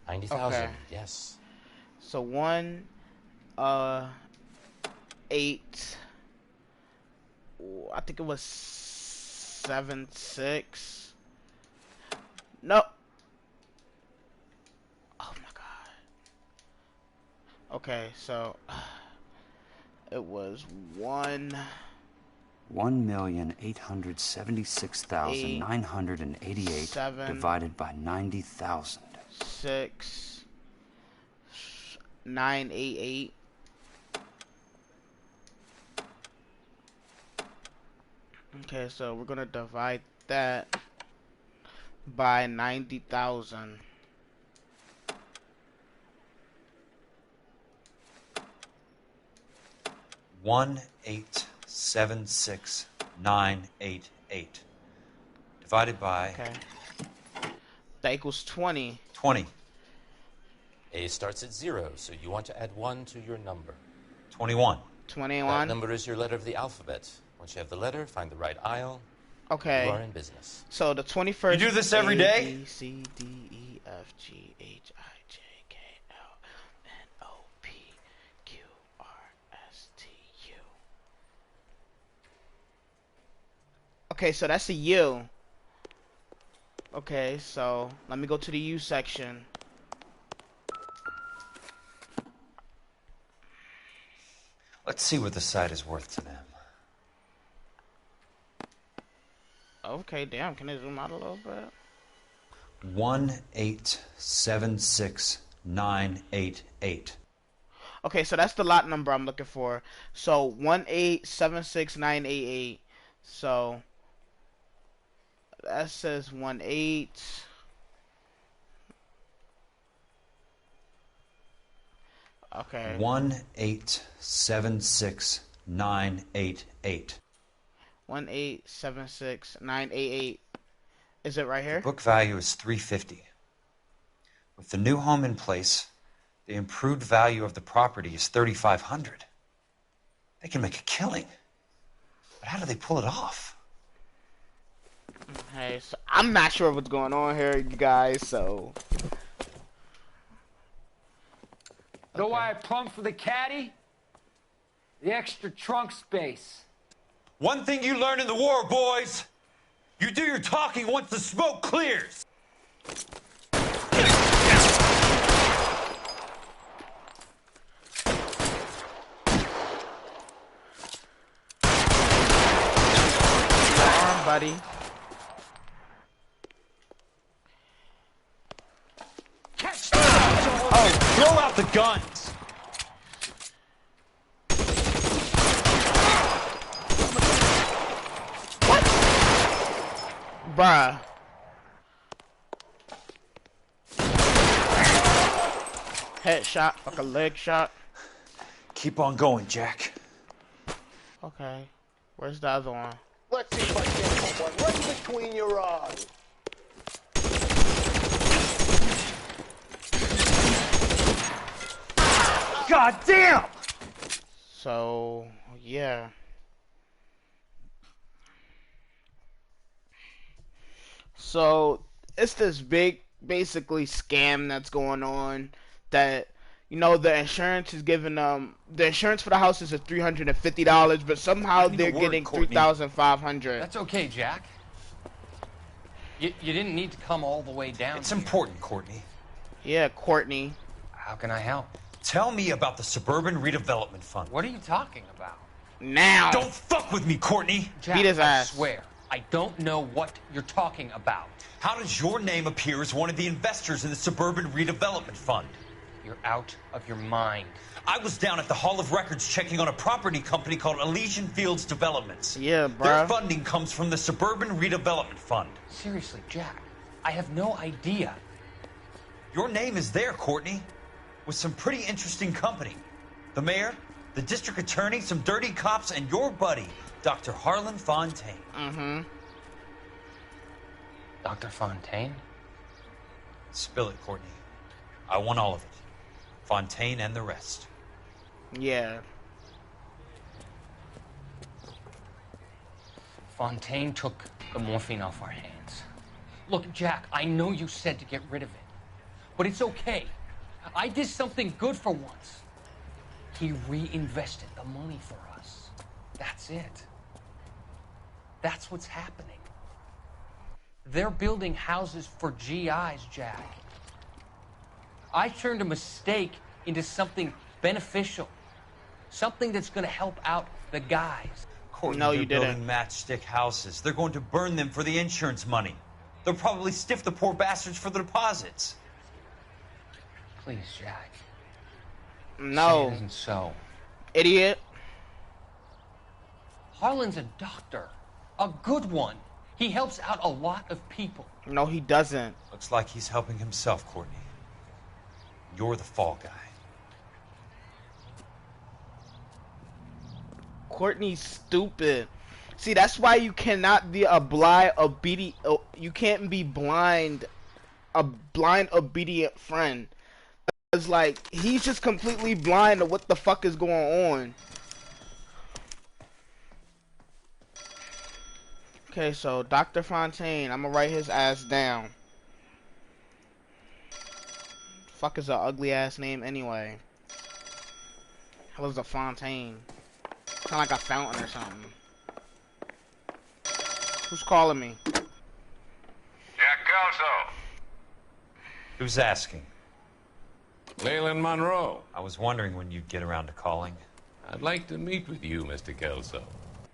90,000. Okay. Yes. So 8. I think it was 76. No. Oh my god. Okay, so it was 1,876,988 divided by 90,000. 6,988. Okay, so we're gonna divide that by 90,000. One 1,876,988 divided by. Okay. That equals 20. 20. A starts at 0, so you want to add 1 to your number. 21. 21. That number is your letter of the alphabet. Once you have the letter, find the right aisle. Okay. You are in business. So the 21st. You do this every day? A, B, C, D, E, F, G, H, I, J, K, L, N, O, P, Q, R, S, T, U. Okay, so that's a U. Okay, so let me go to the U section. Let's see what the site is worth to them. Okay, damn. Can I zoom out a little bit? 1,876,988. Okay, so that's the lot number I'm looking for. So 1,876,988. So that says 18. Okay. 1,876,988. 1,876,988. Is it right here? Book value is $350. With the new home in place, the improved value of the property is $3,500. They can make a killing. But how do they pull it off? Hey, so I'm not sure what's going on here, you guys, so... Know why I plumbed for the caddy? The extra trunk space. One thing you learned in the war, boys, You do your talking once the smoke clears! Arm, buddy. Catch the Oh, throw out the guns! Bruh. Headshot, like a leg shot. Keep on going, Jack. Okay. Where's the other one? Let's see if I can get one right between your eyes. God damn! So, yeah. So, it's this big, basically, scam that's going on that, you know, the insurance is giving them, the insurance for the houses is $350, but somehow they're getting $3,500. That's okay, Jack. You didn't need to come all the way down. It's important, Courtney. Yeah, Courtney. How can I help? Tell me about the Suburban Redevelopment Fund. What are you talking about? Now! Don't fuck with me, Courtney! Jack, Beat his ass. I swear, I don't know what you're talking about. How does your name appear as one of the investors in the Suburban Redevelopment Fund? You're out of your mind. I was down at the Hall of Records checking on a property company called Elysian Fields Developments. Yeah, bruh. Their funding comes from the Suburban Redevelopment Fund. Seriously, Jack, I have no idea. Your name is there, Courtney, with some pretty interesting company. The mayor, the district attorney, some dirty cops, and your buddy, Dr. Harlan Fontaine. Mm-hmm. Dr. Fontaine? Spill it, Courtney. I want all of it. Fontaine and the rest. Yeah. Fontaine took the morphine off our hands. Look, Jack, I know you said to get rid of it, but it's okay. I did something good for once. He reinvested the money for us. That's it. That's what's happening. They're building houses for GIs, Jack. I turned a mistake into something beneficial. Something that's going to help out the guys. Courtney, No, they're you didn't. building matchstick houses. They're going to burn them for the insurance money. They'll probably stiff the poor bastards for the deposits. Please, Jack. No. Say it isn't so. Idiot. Harlan's a doctor. A good one. He helps out a lot of people. No, he doesn't. Looks like he's helping himself, Courtney. You're the fall guy. Courtney's stupid. See, that's why you cannot be a blind, obedient. You can't be blind, a blind, obedient friend. It's like he's just completely blind to what the fuck is going on. Okay, so Dr. Fontaine, I'm gonna write his ass down. Fuck is an ugly ass name anyway. Hell is a Fontaine? Sound like a fountain or something. Who's calling me? Jack Kelso. Who's asking? Leyland Monroe. I was wondering when you'd get around to calling. I'd like to meet with you, Mr. Kelso.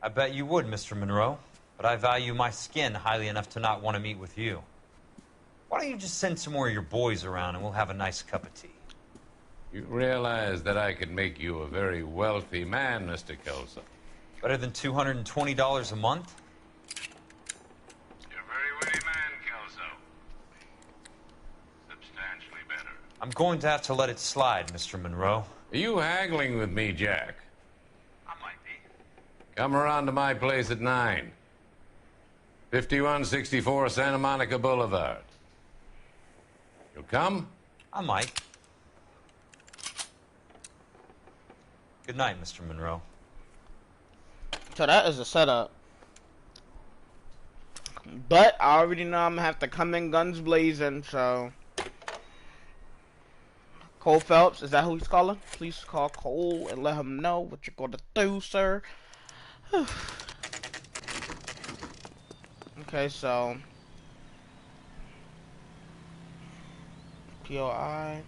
I bet you would, Mr. Monroe. But I value my skin highly enough to not want to meet with you. Why don't you just send some more of your boys around and we'll have a nice cup of tea? You realize that I could make you a very wealthy man, Mr. Kelso. Better than $220 a month? You're a very witty man, Kelso. Substantially better. I'm going to have to let it slide, Mr. Monroe. Are you haggling with me, Jack? I might be. Come around to my place at 9. 5164 Santa Monica Boulevard. You'll come? I might. Good night, Mr. Monroe. So that is a setup. But I already know I'm gonna have to come in guns blazing, so. Cole Phelps, is that who he's calling? Please call Cole and let him know what you're gonna do, sir. Okay, Okay, so POI.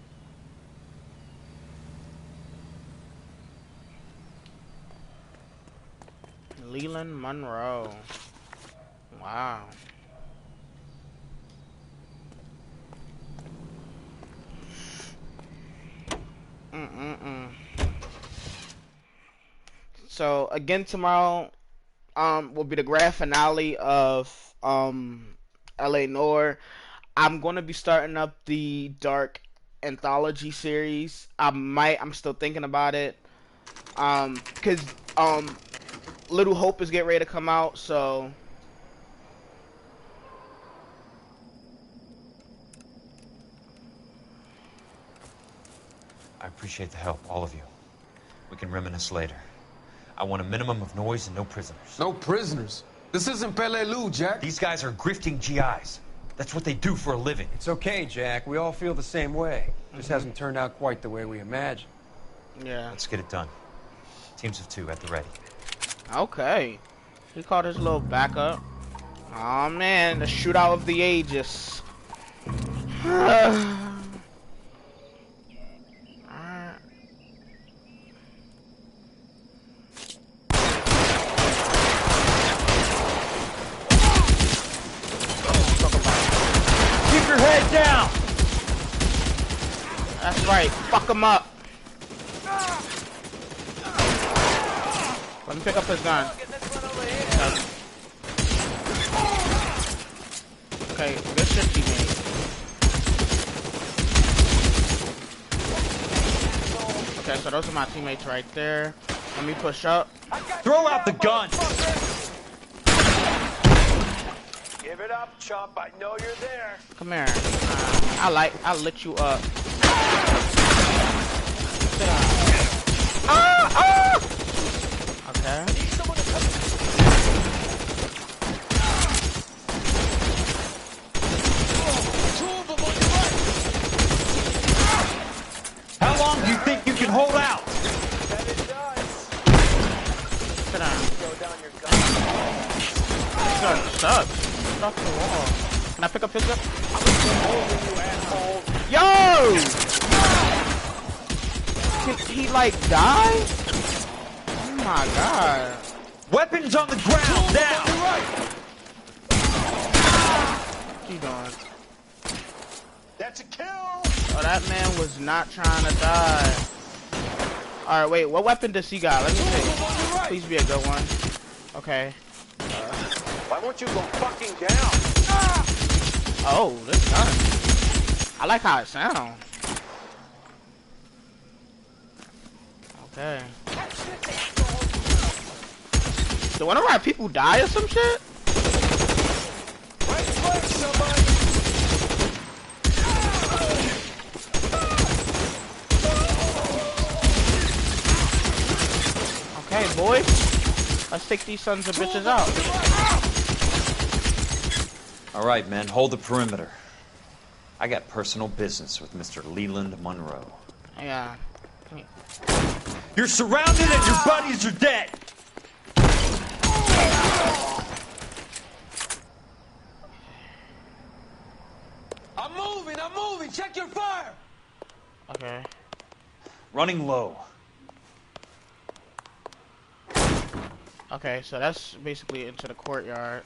Leland Monroe. Wow. So again tomorrow will be the grand finale of L.A. Noire. I'm gonna be starting up the Dark anthology series. I'm still thinking about it. Cause Little Hope is getting ready to come out, so I appreciate the help, all of you. We can reminisce later. I want a minimum of noise and no prisoners. No prisoners? This isn't Peleliu, Jack. These guys are grifting GIs. That's what they do for a living. It's okay, Jack. We all feel the same way. Just hasn't turned out quite the way we imagined. yeah. Let's get it done. Teams of 2 at the ready. Okay. He called his little backup. Oh man, the shootout of the ages. Keep your head down! That's right, fuck him up. Let me pick up his gun. Okay, good shit, teammate. Okay, so those are my teammates right there. Let me push up. Throw out the gun! Give it up, chump. I know you're there. Come here. I'll lit you up. Okay. How long do you think you can hold out? Sit down. This gun sucks. Stop the wall. Can I pick up his gun? Yo! Can he like die? Oh my god. Weapons on the ground now! What you doing? That's a kill! Oh, that man was not trying to die. Alright, wait, what weapon does he got? Let me see. Please be a good one. Okay. Why won't you go fucking down? Oh, this gun. I like how it sounds. Okay. Do one of our people die or some shit? Right place, somebody! Okay, boys. Let's take these sons of bitches out. All right, men, hold the perimeter. I got personal business with Mr. Leland Monroe. Yeah. You're surrounded and your buddies are dead! I'm moving! Check your fire! Okay. Running low. Okay, so that's basically into the courtyard.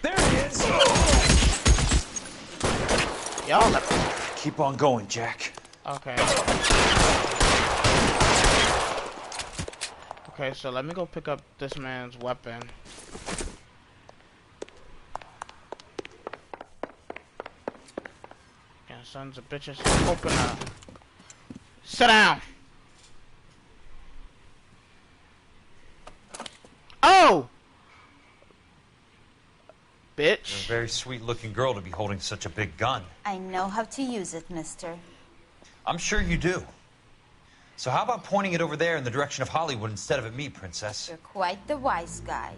There he is! Y'all. Keep on going, Jack. Okay. Okay, so let me go pick up this man's weapon. Yeah, sons of bitches. Open up. Sit down! Oh! Bitch. You're a very sweet-looking girl to be holding such a big gun. I know how to use it, mister. I'm sure you do. So how about pointing it over there in the direction of Hollywood instead of at me, Princess? You're quite the wise guy.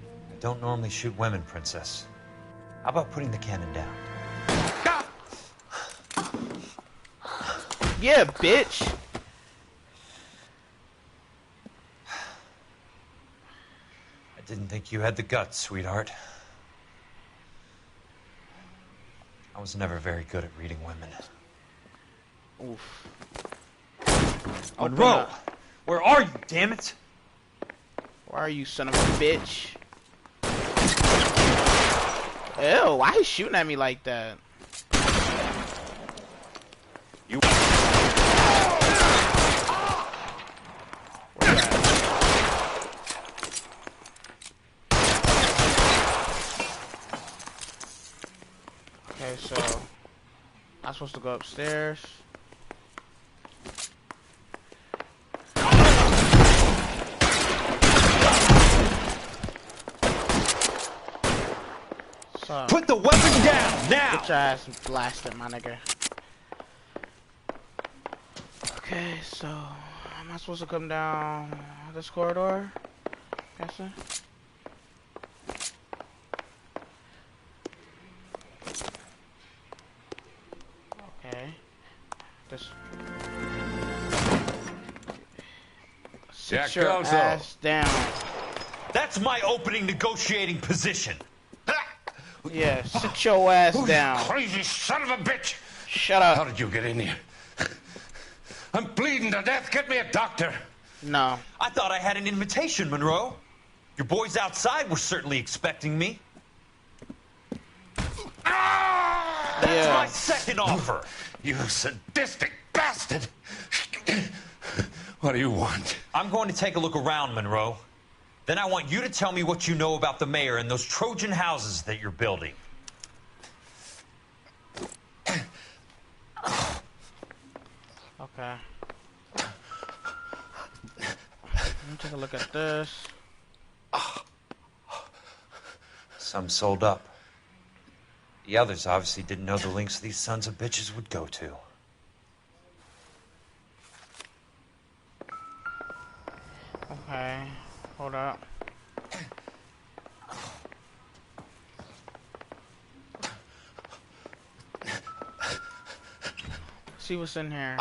I don't normally shoot women, Princess. How about putting the cannon down? Yeah, bitch. I Didn't think you had the guts, sweetheart. I was never very good at reading women. Oof. Monroe! Where are you, damn it? Where are you, son of a bitch? Ew, why he shooting at me like that? You. Okay, so I'm supposed to go upstairs. So, put the weapon down now. Get your ass blasted, my nigga. Okay, so am I supposed to come down this corridor? Guessing. Okay. This. Jack Sit your Kelso. ass down. That's my opening negotiating position. Yeah, sit your ass Who's down. Crazy son of a bitch. Shut up. How did you get in here? I'm bleeding to death. Get me a doctor. No. I thought I had an invitation, Monroe. Your boys outside were certainly expecting me. That's my second offer. You sadistic bastard. What do you want? I'm going to take a look around, Monroe. Then I want you to tell me what you know about the mayor and those Trojan houses that you're building. Okay. Let me take a look at this. Some sold up. The others obviously didn't know the links these sons of bitches would go to. Okay. Hold up. See what's in here.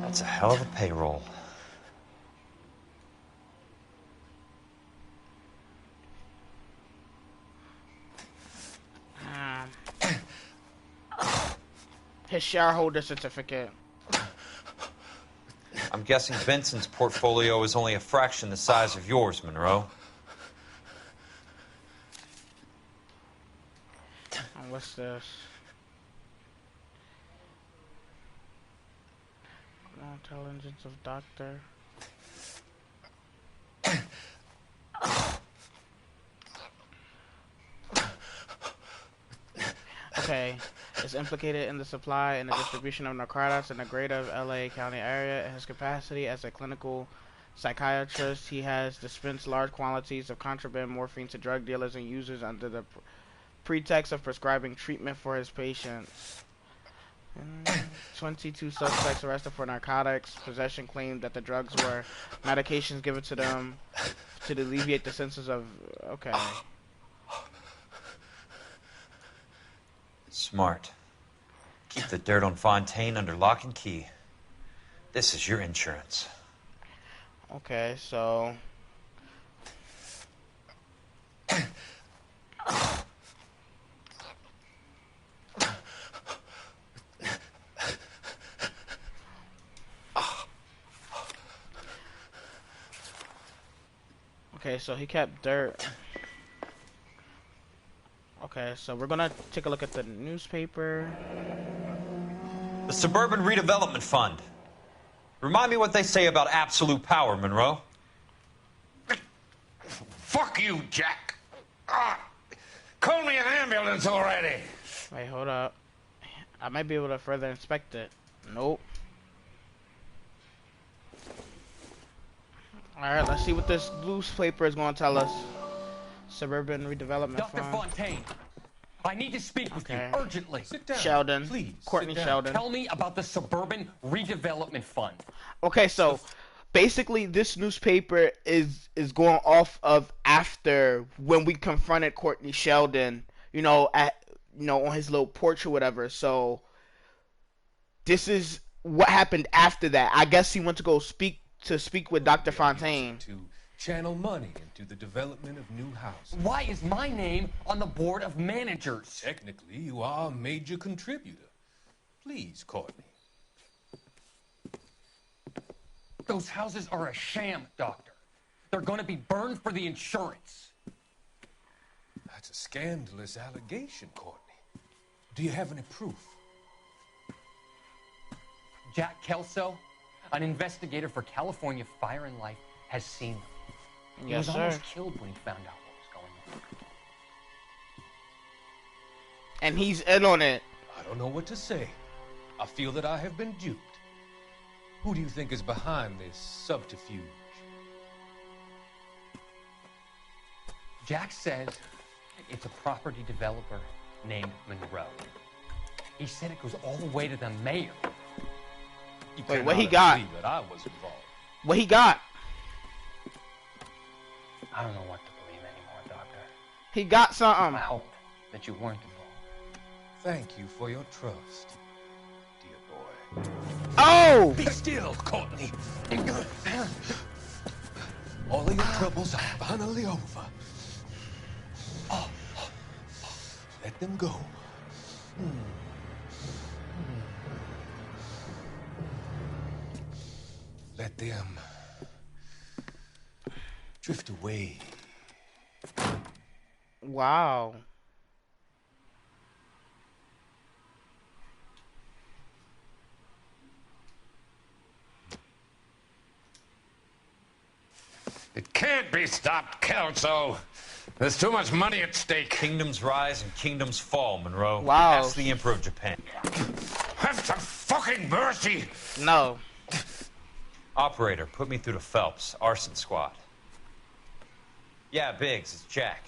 That's a hell of a payroll. His shareholder certificate. I'm guessing Benson's portfolio is only a fraction the size of yours, Monroe. And what's this? Intelligence of Doctor. Okay, is implicated in the supply and the distribution of narcotics in the greater L.A. County area. In his capacity as a clinical psychiatrist, he has dispensed large quantities of contraband morphine to drug dealers and users under the pretext of prescribing treatment for his patients. 22 suspects arrested for narcotics possession claimed that the drugs were medications given to them to alleviate the symptoms of... Okay. Smart. Keep the dirt on Fontaine under lock and key. This is your insurance. Okay, so... Okay, so he kept dirt. Okay, so we're gonna take a look at the newspaper. The Suburban Redevelopment Fund. Remind me what they say about absolute power, Monroe. Fuck you, Jack. Call me an ambulance already. Wait, hold up. I might be able to further inspect it. Nope. Alright, let's see what this newspaper is going to tell us. Suburban Redevelopment Dr. Fund. Fontaine, I need to speak with you urgently. Sit down. Sheldon. Please. Courtney Sheldon. Tell me about the Suburban Redevelopment Fund. Okay, so basically this newspaper is going off of after when we confronted Courtney Sheldon, on his little porch or whatever. So this is what happened after that. I guess he went to go speak to speak with Dr. Fontaine. To channel money into the development of new houses. Why is my name on the board of managers? Technically, you are a major contributor. Please, Courtney. Those houses are a sham, Doctor. They're going to be burned for the insurance. That's a scandalous allegation, Courtney. Do you have any proof? Jack Kelso, an investigator for California Fire and Life, has seen them. He Yes, was sir. almost killed when he found out what was going on. And he's in on it. I don't know what to say. I feel that I have been duped. Who do you think is behind this subterfuge? Jack says it's a property developer named Monroe. He said it goes all the way to the mayor. Wait, what he got? That I was involved. What he got? I don't know what to believe anymore, Doctor. He got something. I hope that you weren't involved. Thank you for your trust, dear boy. Oh! Be still, Courtney. All of your troubles are finally over. Let them go. Let them drift away. Wow. It can't be stopped, Kelso. There's too much money at stake. Kingdoms rise and kingdoms fall, Monroe. Wow. Ask the Emperor of Japan. Have some fucking mercy. No. Operator, put me through to Phelps, arson squad. Yeah, Biggs, it's Jack.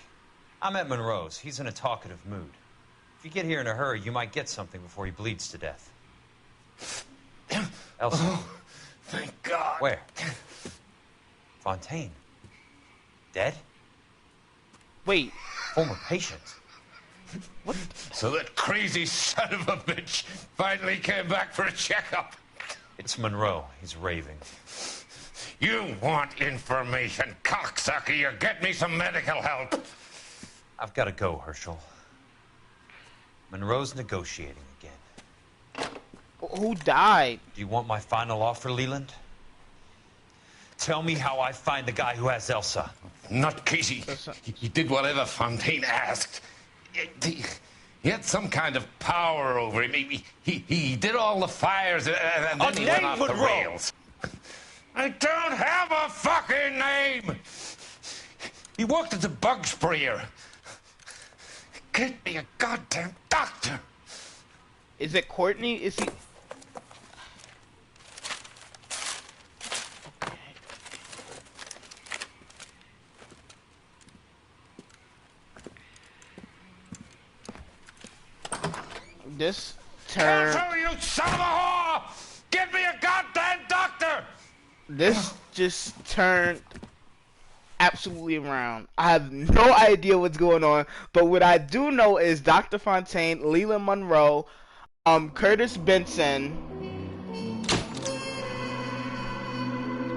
I'm at Monroe's. He's in a talkative mood. If you get here in a hurry, you might get something before he bleeds to death. Elsa. Oh, thank God. Where? Fontaine. Dead? Wait. Former patient. What? So that crazy son of a bitch finally came back for a checkup. It's Monroe. He's raving. You want information, cocksucker. You get me some medical help. I've got to go, Herschel. Monroe's negotiating again. Who died? Do you want my final offer, Leland? Tell me how I find the guy who has Elsa. Not Casey. He did whatever Fontaine asked. He had some kind of power over him. He did all the fires and then he went off the rails. I don't have a fucking name. He worked as a bug sprayer. Get me a goddamn doctor. Is it Courtney? Is he? This turn. Kelso, you son of a whore! Get me a goddamn doctor! This just turned absolutely around. I have no idea what's going on, but what I do know is Dr. Fontaine, Leland Monroe, Curtis Benson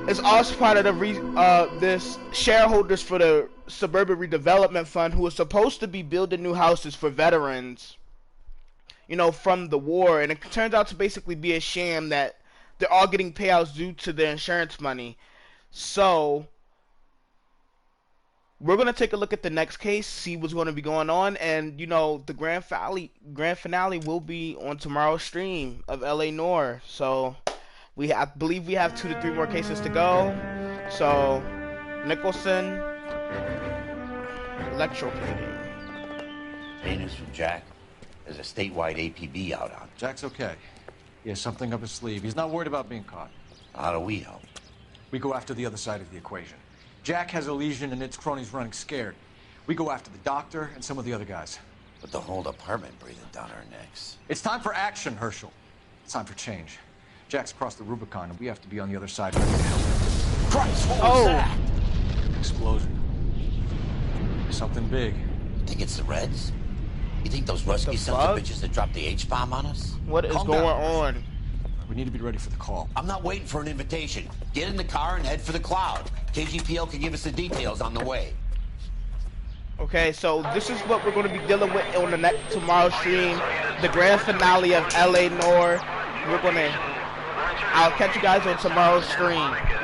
is also part of the this shareholders for the Suburban Redevelopment Fund, who is supposed to be building new houses for veterans, you know, from the war, and it turns out to basically be a sham that they're all getting payouts due to their insurance money. So we're gonna take a look at the next case, see what's going to be going on, and you know, the grand finale will be on tomorrow's stream of L.A. Noire. So I believe we have 2 to 3 more cases to go. So Nicholson, electroplating. Hey, news from Jack. There's a statewide APB out on. Jack's okay. He has something up his sleeve. He's not worried about being caught. How do we help? We go after the other side of the equation. Jack has a legion and its cronies running scared. We go after the doctor and some of the other guys. With the whole department breathing down our necks. It's time for action, Herschel. It's time for change. Jack's crossed the Rubicon, and we have to be on the other side ready to help him. Christ, what was that? Explosion. Something big. You think it's the Reds? You think those Rusky sons of bitches that dropped the H-bomb on us? What is Calm going down. on? We need to be ready for the call. I'm not waiting for an invitation. Get in the car and head for the Cloud. KGPL can give us the details on the way. Okay, so this is what we're going to be dealing with on the tomorrow's stream, the grand finale of L.A. Noire. I'll catch you guys on tomorrow's stream.